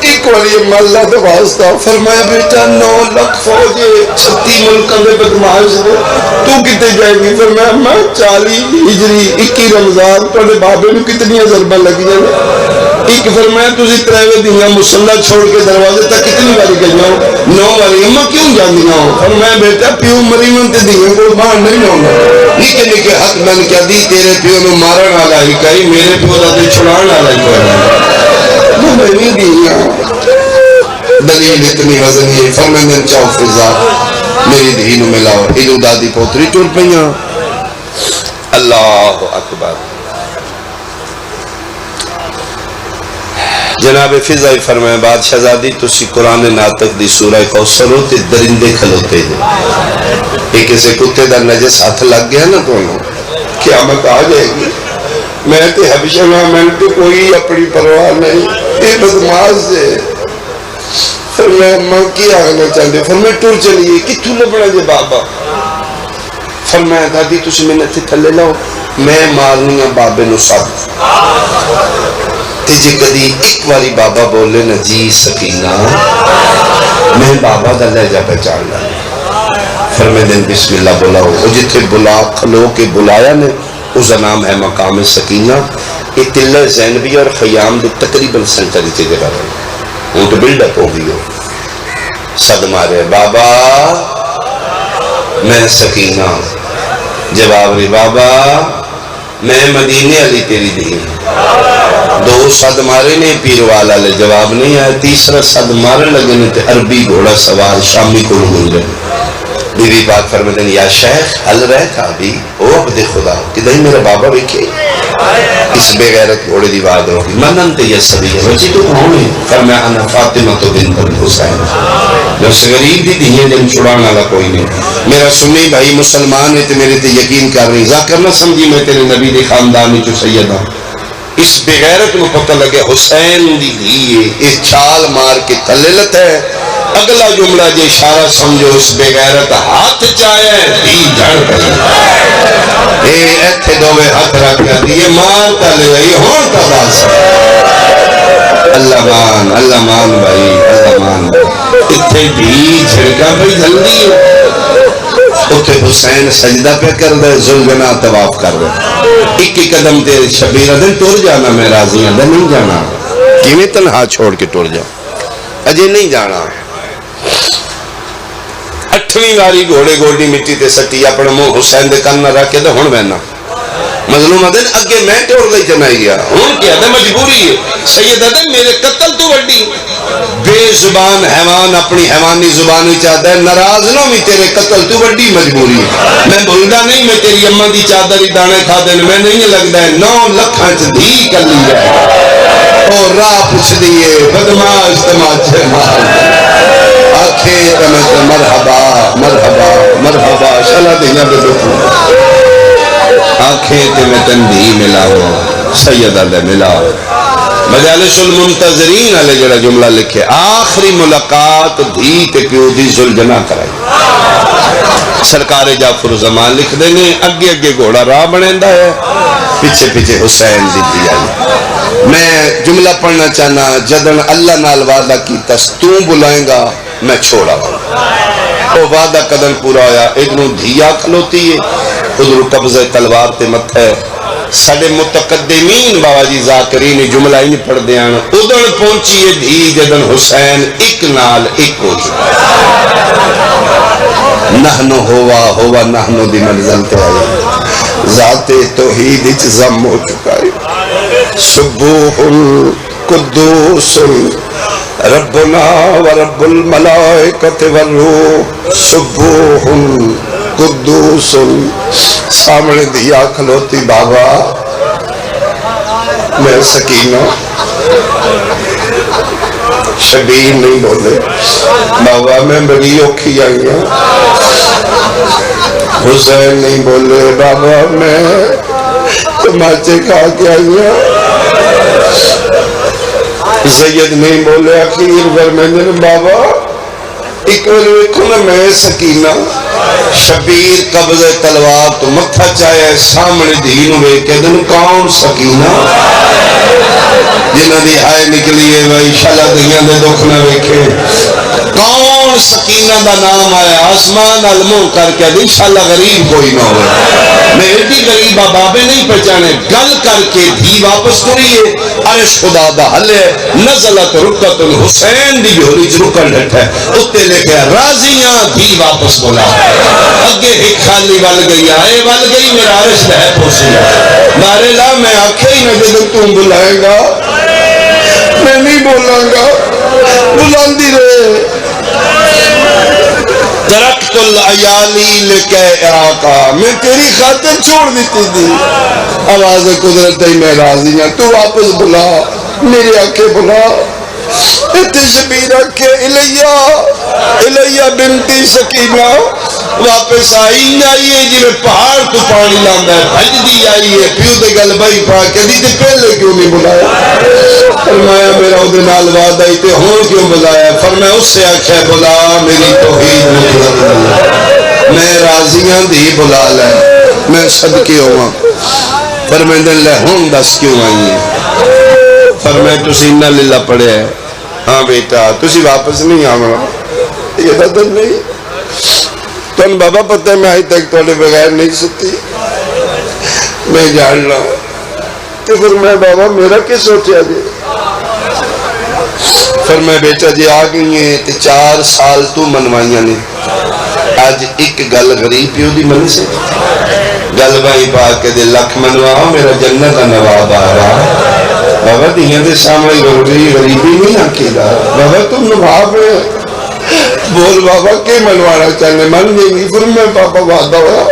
ایک والی اما اللہ دے واسطہ فرمایا بیٹا 9 لاکھ فوج 36 ملکوں میں بدماش دے تو کتے جائے گی؟ فرمایا اما 40 ہجری 21 رمضان تھوڑے بابے نو کتنی ضربہ لگی جائے؟ ایک فرمایا تسی 3 دنیا مسلح چھوڑ کے دروازے تک کتنی باری گئی ہو؟ 9 باری۔ اما کیوں جاندی نہ ہو؟ فرمایا بیٹا پیو مری من تے دیئے کو باہر نہیں ہونا، نکے نکے حق من کیا دی تیرے پیو نو مارن والا ہی کئی، میرے پیو دا تے چھڑان والا ہی کوئی میں نہیں دیا۔ دلیل اتنی وزنی ہے، فرمائن چاو فضا میری دھی نو ملاو، ادو دادی پوتری ٹور پہیاں۔ اللہ اکبر۔ جناب فضائی فرمائے بادشاہ زادی تسی قرآن ناطق دی سورہ کوثر ہوتے درندے کھلوتے ہیں، ایک اسے کتے دا نجس ہاتھ لگ گیا نا تو قیامت آ جائے گی، میں تے حبشہ میں تے کوئی اپنی پرواہ نہیں، یہ بدماز سے۔ فرمایا ماں کی آگنا چاہتے؟ فرمایا ٹور چلیے، کتھو لبنا جے بابا؟ فرمایا دادی تسی میں نتھی تھلے لاؤ، میں مارنی ہوں بابے نو سب تیجے کدی ایک واری بابا بولے نا جی سکینہ میں بابا دا لہجہ پہچان لایا۔ فرمائے دن بسم اللہ بلاؤ، وہ جتھے بلا کھلو کے بلایا نے اس نام ہے مقام سکینہ۔ یہ تلہ زینبی اور خیام دے تقریباً سنٹری تے جگہ رہے، ان تو بلڈ اپ ہو گئی ہو۔ صد مارے بابا میں سکینہ، جواب رہی بابا میں مدینے علی تیری دھی۔ 2 صد مارے نے پیر والا لے جواب نہیں آیا، تیسرا صد مارے لگے نے تے عربی گھوڑا سوار شامی کو مل گئے۔ بی بی پاک فرمائے یا شیخ حل رہے تھا ابھی او عبد خدا کہ دہی میرا بابا بیکھے اس بے غیرت گھوڑے دی بات ہوگی منن تے یہ سبھی ہے بچی تو کون ہے؟ فرمایا انا فاطمہ تو بنت الحسین، میں اس غریب دی دھیے جن چھڑانا والا کوئی نہیں، میرا سنی بھائی مسلمان ہے تے میرے تے یقین کر رہی ذاکر نہ سمجھی میں تیرے نبی دی خاندانی چو سیدہ۔ اس بے غیرت میں پتہ لگے حسین دی دھیے اس چھال مار کے تھللت ہے۔ اگلا جملہ جے اشارہ سمجھو اس بے غیرت ہاتھ چاہے دی جڑ گئی، اے ایتھے دوے ہاتھ رکھا دیئے مارتا لے گئی ہون تا باس۔ اللہ مان بھائی، اللہ مان بھائی، اتھے بھی جھڑکا بھائی جلدی ہے۔ اتھے حسین سجدہ پہ کر دے، ذوالجناح طواف کر دے، ایک قدم تے شبیرہ دن ٹور جانا میں راضی ہوں، دن نہیں جانا کیویں تنہا چھوڑ کے ٹور جا اجے نہیں جانا۔ 8ویں واری گھوڑے گولڈی مٹی تے سٹی اپنا منہ حسین دے کن نہ رکھ کے تے ہن بہنا مظلوم دن اگے میں ٹور لئی چنائی گیا ہن کیا تے مجبوری ہے سید دن میرے قتل تو وڈی بے زبان حیوان اپنی حیوانی زبان ہی چاہتا ہے ناراض نہ ہوئی تیرے قتل تو وڈی مجبوری ہے میں بھولدا نہیں میں تیری اماں دی چادر ہی دانے کھا دین میں نہیں لگدا ہے 9 لکھاں چ دھی کلی ہے اور راہ پوچھ دیے بدماش تماچے مار آکھے تمت مرحبا مرحبا مرحبا شلا دینا بے دکھو آنکھیں تے میں تندھی ملاو سید اللہ ملا مجالس المنتظرین علیہ جڑا جملہ لکھے آخری ملاقات دھی تے پیو دی ذوالجناح کرائی سرکار جعفر زمان لکھ دینے اگے اگے گھوڑا راہ بنیندہ ہے پیچھے پیچھے حسین دی دی آئی میں جملہ پڑھنا چاہنا جدن اللہ نال وعدہ کی تستوں بلائیں گا میں چھوڑا وہ وعدہ قدم پورا ہویا ادھروں دھیا کھلوتی ہے ادھروں قبضہ تلوار تے متھا ہے ساڑے متقدمین بابا جی ذاکرین جملہ ہی نہیں پڑھ دیانا ادھر پہنچی ہے دھی جدن حسین ایک نال ایک ہو چکا نحنو ہوا نحنو دی منزل تے آئی ذات توحید اچزم ہو چکا ہے سبوح القدوس ربنا ورب الملائکت والروح سبوح القدوس سامنے دیا کھلوتی بابا میں سکینہ شبیر نہیں بولے بابا میں بڑی اوکھی آئی ہوں حسین نہیں بولے بابا میں تماچے کھا کے آئی ہوں زید نہیں بولے اخیر برمندر بابا ایک ویکھو میں سکینہ شبیر قبض تلوار تو متھا چاہے سامنے دین ہوئے کہ دن کون سکینہ جنہ دی ہائے نکلی ہے وہ انشاءاللہ دنیا دے دکھ نہ ویکھے کون سکینہ دا نام آیا آسمان علموں کر کے انشاءاللہ غریب کوئی نہ ہوئے میں ایڈی غریبہ بابے نہیں پہچانے گل کر کے دھی واپس کریے عرش خدا دا حل ہے نزلت رکت الحسین دی جھولی رکن ڈٹ ہے اتے لے کے راضیاں دھی واپس بولا اگے ایک خالی ول گئی آئے ول گئی میرا عرش ہے پوسی مارے لا میں آنکھیں ہی نہ جدو تم بلائے گا میں نہیں بولاں گا بلاندی رہے ترکت العیالی لکے عراقہ میں تیری خاطر چھوڑ دیتی تھی آواز قدرت ہی میں راضی ہیں تو واپس بلا میری آنکھیں بلا اتنے شبیر آنکھیں الیہ بنتی سکینہ واپس آئی آئیے جی میں پہاڑ تو پانی لاندہ ہے بھج دی آئیے پیو دے گل بھائی پاک کہ دی تے پہلے کیوں نہیں بلایا فرمایا میرا ادھے نال وعدہ ہی تے ہون کیوں بلایا فرمایا اس سے آنکھیں بلا میری توحید مطلب میں راضیاں دی بلا لے میں صدقے ہوا فرمایا دن لے ہون دس کیوں آئیے فرمایا تسی انہ للہ پڑے ہے ہاں بیٹا تسی واپس نہیں آمنا یہ بدل نہیں تن بابا پتہ ہے میں آئی تک توڑے بغیر نہیں سکتی میں جان رہا تو پھر میں بابا میرا کیا سوچیا جی پھر میں بیٹا جی آگئی ہیں تے 4 سال تو منوائیاں نے آج ایک گل غریب پیو دی من سے گل بھائی پاک کے دے لکھ منواؤ میرا جنت کا نواب آ رہا بابا دیاں دے سامنے غریبی نہیں آنکھی دا بابا تم نواب ہے بول بابا کہ منوانا چاہنے من جائیں گی پھر میں پاپا وعدہ ہوا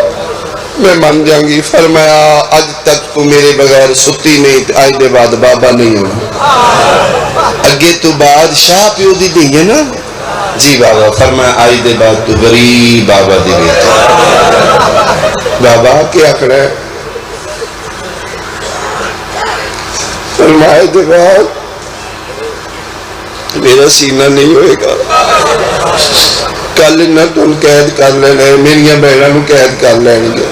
میں من جائیں گی فرمایا آج تک تو میرے بغیر ستی نہیں آج دے بعد بابا نہیں ہونا اگے تو بادشاہ پیو دی دیں گے نا جی بابا فرمایا آج دے بعد تو غریب بابا دی بیٹا بابا کیا کرے فرمایا دے بعد میرا سینہ نہیں ہوئے گا کل نہ تم قید کر لینے میری بہنوں نو قید کر لین گے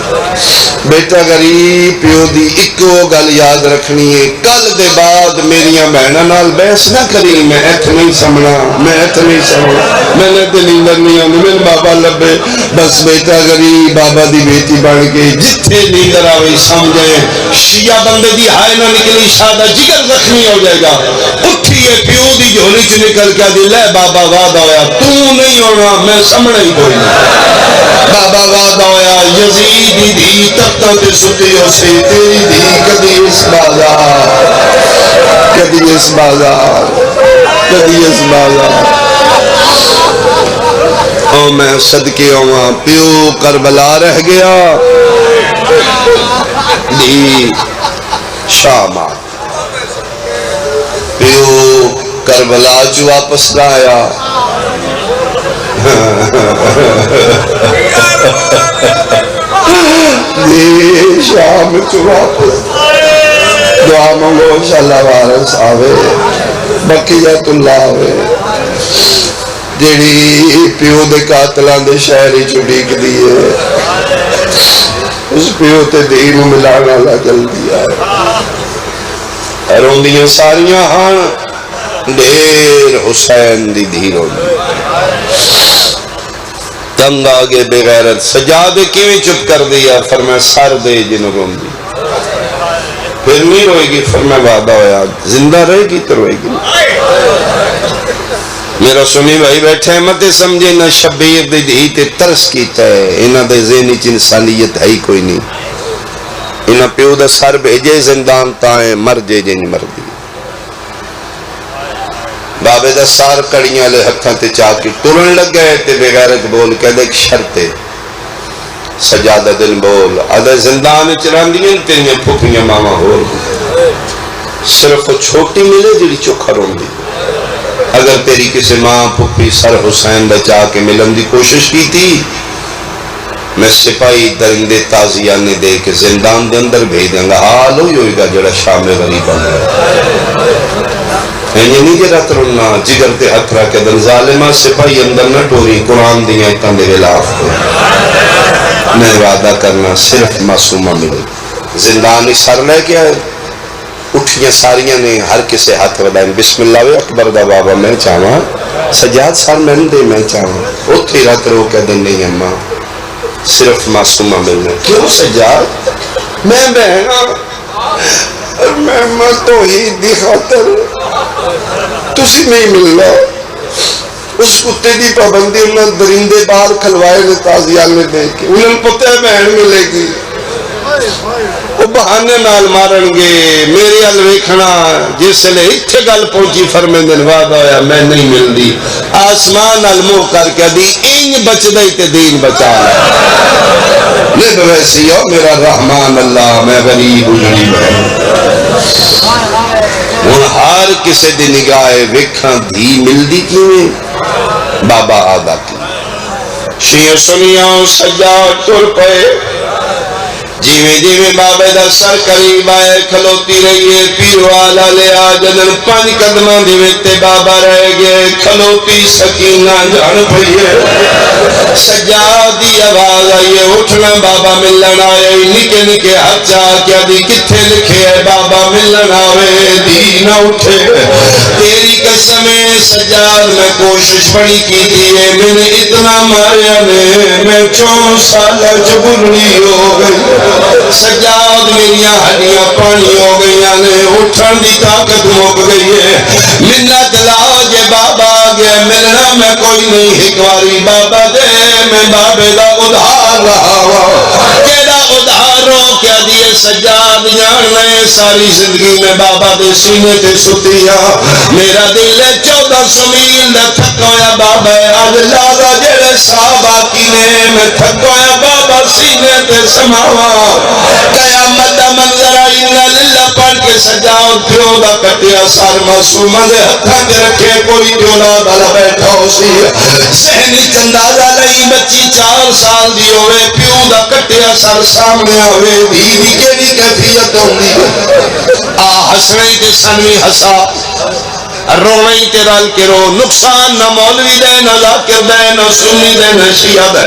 بیٹا غریب پیو دی ایکو گل یاد رکھنی ہے کل دے بعد میری بہنوں نال بحث نہ کری میں ایتھ نہیں سمنا میں نے تے نیندر نہیں آندی میرے بابا لبے بس بیٹا غریب بابا دی بیٹی بن کے جتھے نیندر آوے سمجھے شیعہ بندے دی ہائے نہ نکلی شادہ جگر زخمی ہو جائے گا اٹھیے پیو دی جھولی چ نکل کے دی لے بابا وعدہ ہویا تو نہیں ہونا میں سمجھنا ہی کوئی نہیں بابا وعدہ ہویا یزید دی تختہ تے ستی ہو سی تیری دی کدی اس بازار او میں صدقے ہوا پیو کربلا رہ گیا دی شام پیو کربلا جو واپس نہ آیا شام چ واپس دعا منگو انشاءاللہ وارث آوے بقیت اللہ آوے جیڑی پیو دے قاتلان دے شہری چڑیک دیئے اس پیو تے دین ملانا اللہ جلدی آئے روندیاں ساریاں ہاں ڈھیر حسین دی دھیروں تنگ آگے بغیرت سجادے کیویں چپ کر دیا؟ فرمایا سر دے جنوں روم دی پھر نہیں روئے گی۔ فرمایا وعدہ ہویا زندہ رہے گی تو روئے گی۔ میرا سنی بھائی بیٹھے ہیں مت سمجھے نہ شبیر دی دھی تے ترس کیتا ہے، انہاں دے ذہنی چ انسانیت ہے ہی کوئی نہیں۔ انہاں پیو دا سر بھیجے زندان تائیں مر جے جن مر دی۔ بابے دا سار کڑیاں لے ہتھاں تے چا کے ٹرن لگ گئے تے بغیرت بول کے ایک شرط ہے سجادہ دل بول آدھے زندان چراندیاں تیریاں پھوپیاں ماما ہور صرف چھوٹی ملے جڑی چوکھا رون دی۔ اگر تیری کسی ماں پھوپی سر حسین بچا کے ملن دی کوشش کی تھی میں سپاہی درندے تازیانے دے کے زندان دے اندر بھیج دیں گا۔ حال ہوئی گا جڑا شام غریب آنے یہ نہیں کہ رت رننا جگر تے ہتھ رکھ کے دن ظالمہ سپاہی اندر نہ ٹوری قرآن دیاں اتن دے غلاف کو میں وعدہ کرنا صرف معصومہ ملے۔ زندانی سر لے کے آئے اٹھیاں ساریاں نے ہر کسے ہاتھ ودائیں بسم اللہ اکبر دا بابا میں چاہاں سجاد سر میں دے میں چاہاں اتھی رات رو کے دن نہیں اماں صرف معصومہ ملنے۔ کیوں سجاد؟ میں بہنا اور میں توحید دی خاطر تسی نہیں ملنا۔ اس کتے دی پابندی انہوں درندے بار کھلوائے نے تازیان میں دے کے انہوں پتہ بہن ملے گی وہ بہانے نال مارن گے میرے الویکھنا جس لے اتھے گل پہنچی فرمیندن وعدہ ہویا میں نہیں مل دی آسمان المو کر کے دی انج بچ دائی تے دین بچا لے ویسی ہو میرا رحمان اللہ میں غریب غریب ہے وہ ہر کسے دی نگاہ ویکھاں دھی مل دی کیویں بابا آدھا کی شیعہ سنیاں سجاد ٹر پے جیویں جیویں بابے دا سر قریب آئے کھلوتی رہیے پیرو آلہ لے آجدن 5 قدمہ دیوتے بابا رہ گئے کھلوتی سکینہ جان پہیے سجادی آواز آئیے اٹھنا بابا ملن آئے نکے نکے ہاتھ چاہ کیا دی کتھے لکھے ہے بابا ملن آوے دی نہ اٹھے تیری قسمیں سجاد میں کوشش بڑی کی دیئے میں نے اتنا ماریا میں 4 سالہ جبرنی ہو گئی سجاد میریاں ہڈیاں پانی ہو گئی نے اٹھن دی طاقت مک گئی ہے منت لاؤ بابا آگے ملنا میں کوئی نہیں ہکواری بابا دے میں بابے دا ادھار رہا ہوا کیڑا ادھار رو کیا دیئے سجاد جان میں ساری زندگی میں بابا دے سینے تے ستیا میرا دل 1400 میل دا تھکویا بابا آج لازا جڑے صحابہ کی نے میں تھکویا بابا سینے تے سماوا قیامت دا منظر آئینا للہ پڑھ کے سجاؤ پیو دا کٹیا سار معصومہ دے ہتھاں کے رکھے کوئی جولا دالا بیٹھا ہو سی ذہنی چندازہ لئی بچی 4 سال دی ہوئے پیو دا کٹیا سار سامنے ہوئے دیدی کیڑی کیفیت ہوندی ہسنے تے سنوی ہسا روئی تے رل کے رو نقصان نہ مولوی دے نہ ذاکر دے نہ سنی دے نہ شیعہ دے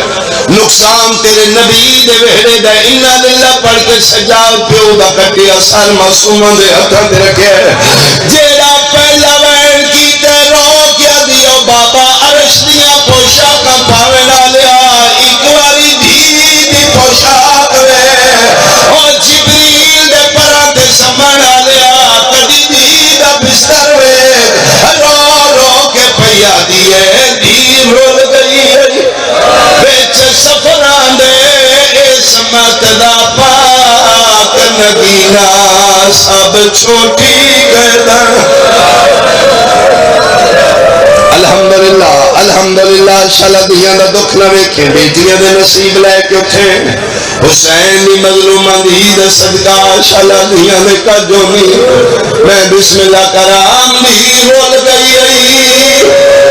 نقصان تیرے نبی دے وحرے دے انہا للہ پڑھ کے سجاد پیو دا کٹیا سال معصومہ دے ہتھاں تے رکھے جیڑا پہلا وین کی تے رو کیا دیو بابا عرش دیا پوشاکاں پاوے نہ لیا ایک واری دی پوشاک وے اور جبریل دے پران تے سمانا لیا کدی دی دا بستر وے رو رو کے پیا دیئے دیر رول گئی بیچ سفران دے اسمت دا پاک نگینہ سب چھوٹی گردن الحمدللہ شالا دیاں دا دکھ نہ ویکھیں بیٹیاں دے نصیب لے کے اٹھیں حسین دی مظلومہ دی دا صدقہ شالا دیاں دے کجونی میں بسم اللہ کرام دی رول گئی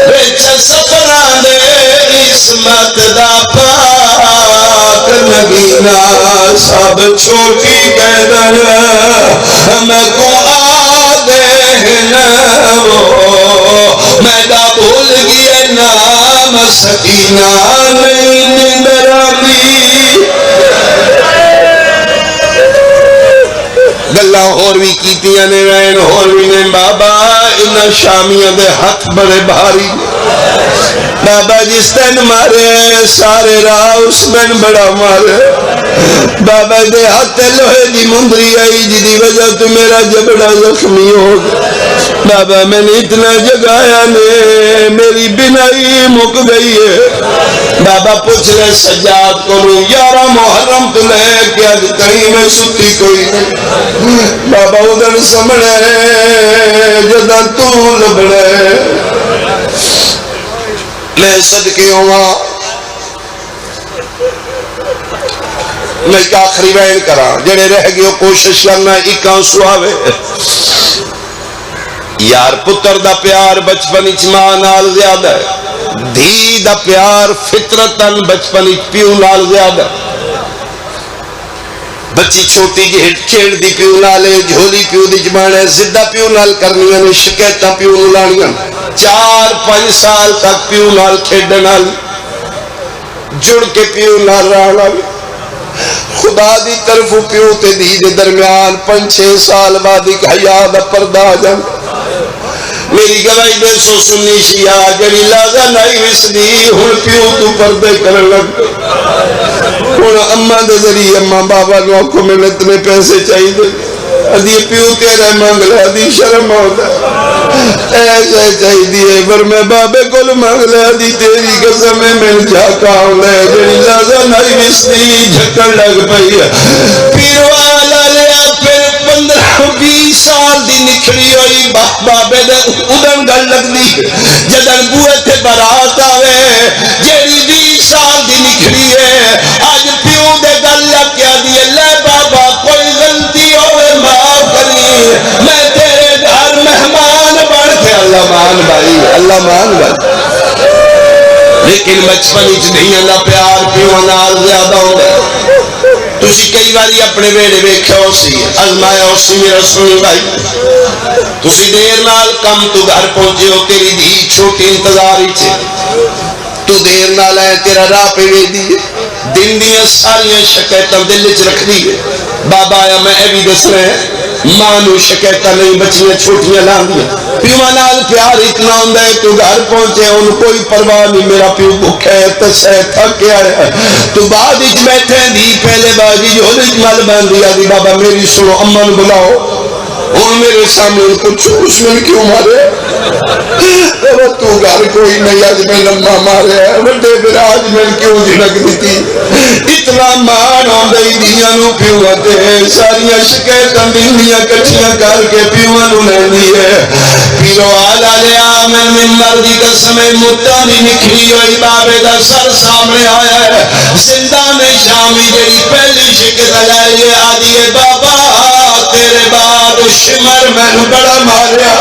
بیچ سفران دے اسمت دا پاک نگینہ سب چھوٹی گردن میں کو آدھے میں دا بھول گیا نام سکینہ نہیں نندرامی گلا اور بھی کیتیاں نے وین اور بھی نے بابا انہاں شامیاں دے ہاتھ بڑے بھاری بابا جس دن مارے سارے راہ اس دن بڑا مارے بابا دے ہاتھ لوہے دی مندری آئی جی دی وجہ تو میرا جبڑا زخمی ہو گیا بابا میں نے اتنا جگایا نے میری بینائی مک گئی ہے بابا پوچھ رہے سجاد کو 11 محرم تو لے کہ آج کہیں میں ستی کوئی نہیں بابا ادھر سمڑے جدہ تو لبڑے میں صدقے ہوا میں ایک آخری وین کرا جڑے رہ گئے کوشش کرنا ایک آنسو آوے یار پتر دا پیار بچپن اچ ماں نال زیادہ ہے دھی دا پیار فطرتاً بچپن اچ پیو نال زیادہ ہے بچی چھوٹی جی ہٹ کھیڑ دی پیو نالے جھولی پیو دی جمانے زدہ پیو نال کرنیاں نے شکایتاں پیو نالانیاں 4-5 سال تک پیو نال کھیڑن نال جڑ کے پیو نال رہنا خدا دی طرف پیو تے دی دے درمیان 5-6 سال بعد ایک حیا دا پردہ آ جان میری گواہی دے سو سنی شیعہ جڑی لازہ نہیں وسدی ہن پیو تو پردے کرن لگ ہن اماں دے ذریعے اماں بابا نو کو میں اتنے پیسے چاہیے ادھی پیو تیرے مانگ لے ادھی شرم ہوتا ایسے چاہیے پر میں بابے کو مانگ لے ادھی تیری قسم میں جھاکا ہوں لے جڑی لازہ نہیں وسدی جھکن لگ پئی پیروالا لیا پھر 15-20 سال دی نکھڑی ہوئی بابے دے ادن گل لگ دی جدن بوئے تھے برات آوے جیڑی 20 سال دی نکھڑی ہے آج پیو دے گل لگ کیا دیئے لے بابا کوئی غلطی ہوئے معاف کری میں تیرے گھر مہمان بڑھ کے اللہ مان بھائی لیکن بچپن اچ نہیں اللہ پیار پیو نال زیادہ ہو گئے تسی کئی باری اپنے بیڑے ویکھیا ہو سی ازمایا ہو سی میرا سنی بھائی تسی دیر نال کم تو گھر پہنچے ہو تیری دھی چھوٹی انتظاری چھے تو دیر نال ہے تیرا راہ پہ وے دی دن دیا ساریاں شکایتاں دل وچ رکھ دی بابا آیا میں اے بھی دس رہے ماں نو شکایتاں نہیں بچیاں چھوٹیاں لاندیاں پیو نال پیار اتنا ہوندا ہے تو گھر پہنچے ان کوئی پرواہ نہیں میرا پیو بھوکا ہے تسے تھک آیا ہے تو بعد وچ بیٹھے دی پہلے باجی جو وچ مل باندھی آدی بابا میری سنو اماں نو بلاؤ اور میرے سامنے کچھ اس میں کیوں مارے تو گھر کوئی نہیں آج میں لمبا مارے بڑے پھر آج میں کیوں جھڑک دیتی اتنا مان آندائی دیاں نو پیوتے ساریاں شکایتاں دنیا کچھیاں کر کے پیوان نو لیندی ہے پیرو آلہ لیا میں ممبر دی قسم متانی نکھری ہوئی بابے دا سر سامنے آیا ہے زندان شامی جڑی پہلی شکایت لائے آدھی ہے بابا تیرے بعد شمر میں بڑا ماریا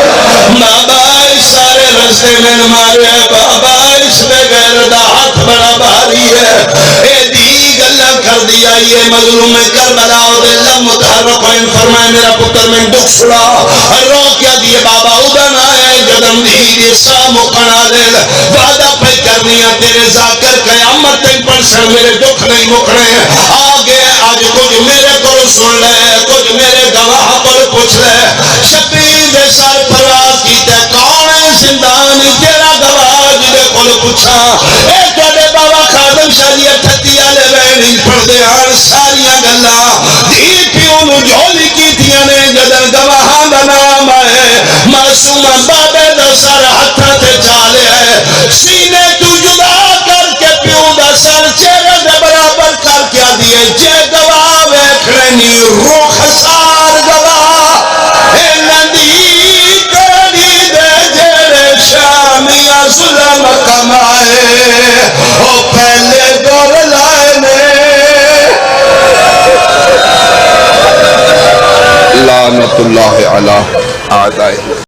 بابا اس سارے رستے میں ماریا بابا اس بغیر دا ہاتھ بڑا بھاری ہے اے دی گلہ کر دیا یہ مظلوم کربلا دے لم متحرک ہوئے فرمائے میرا پتر میں دکھ سڑا رو کیا دیئے بابا ادن آئے جدم دی سا مکنا دے وعدہ پہ کرنیا تیرے ذاکر قیامت تک پرسن میرے دکھ نہیں مکنے آگے آج کچھ میرے کو سن لے کچھ میرے گواہ پر پوچھ لے شبیر دے سر پرواز کیتے کون ہے زندان تیرا گواہ جدے کل پوچھا اے توڑے بابا خادم شاہی اٹھتی آلے وینی پڑھ دے آن ساریاں گلا دی پیون جھولی کی تیانے جدن گواہاں دا نام آئے معصوم بابے دا سر ہتھا تے چالے ہے سینے تو جدا کر کے پیون دا سر چیرے دے برابر کر کیا دیئے جے گواہ ویکھنی روح خسار گواہ اے ندی کڑی دے جیرے شامیہ ظلم کمائے او پہلے دور لائے نے لعنت اللہ علی آدائے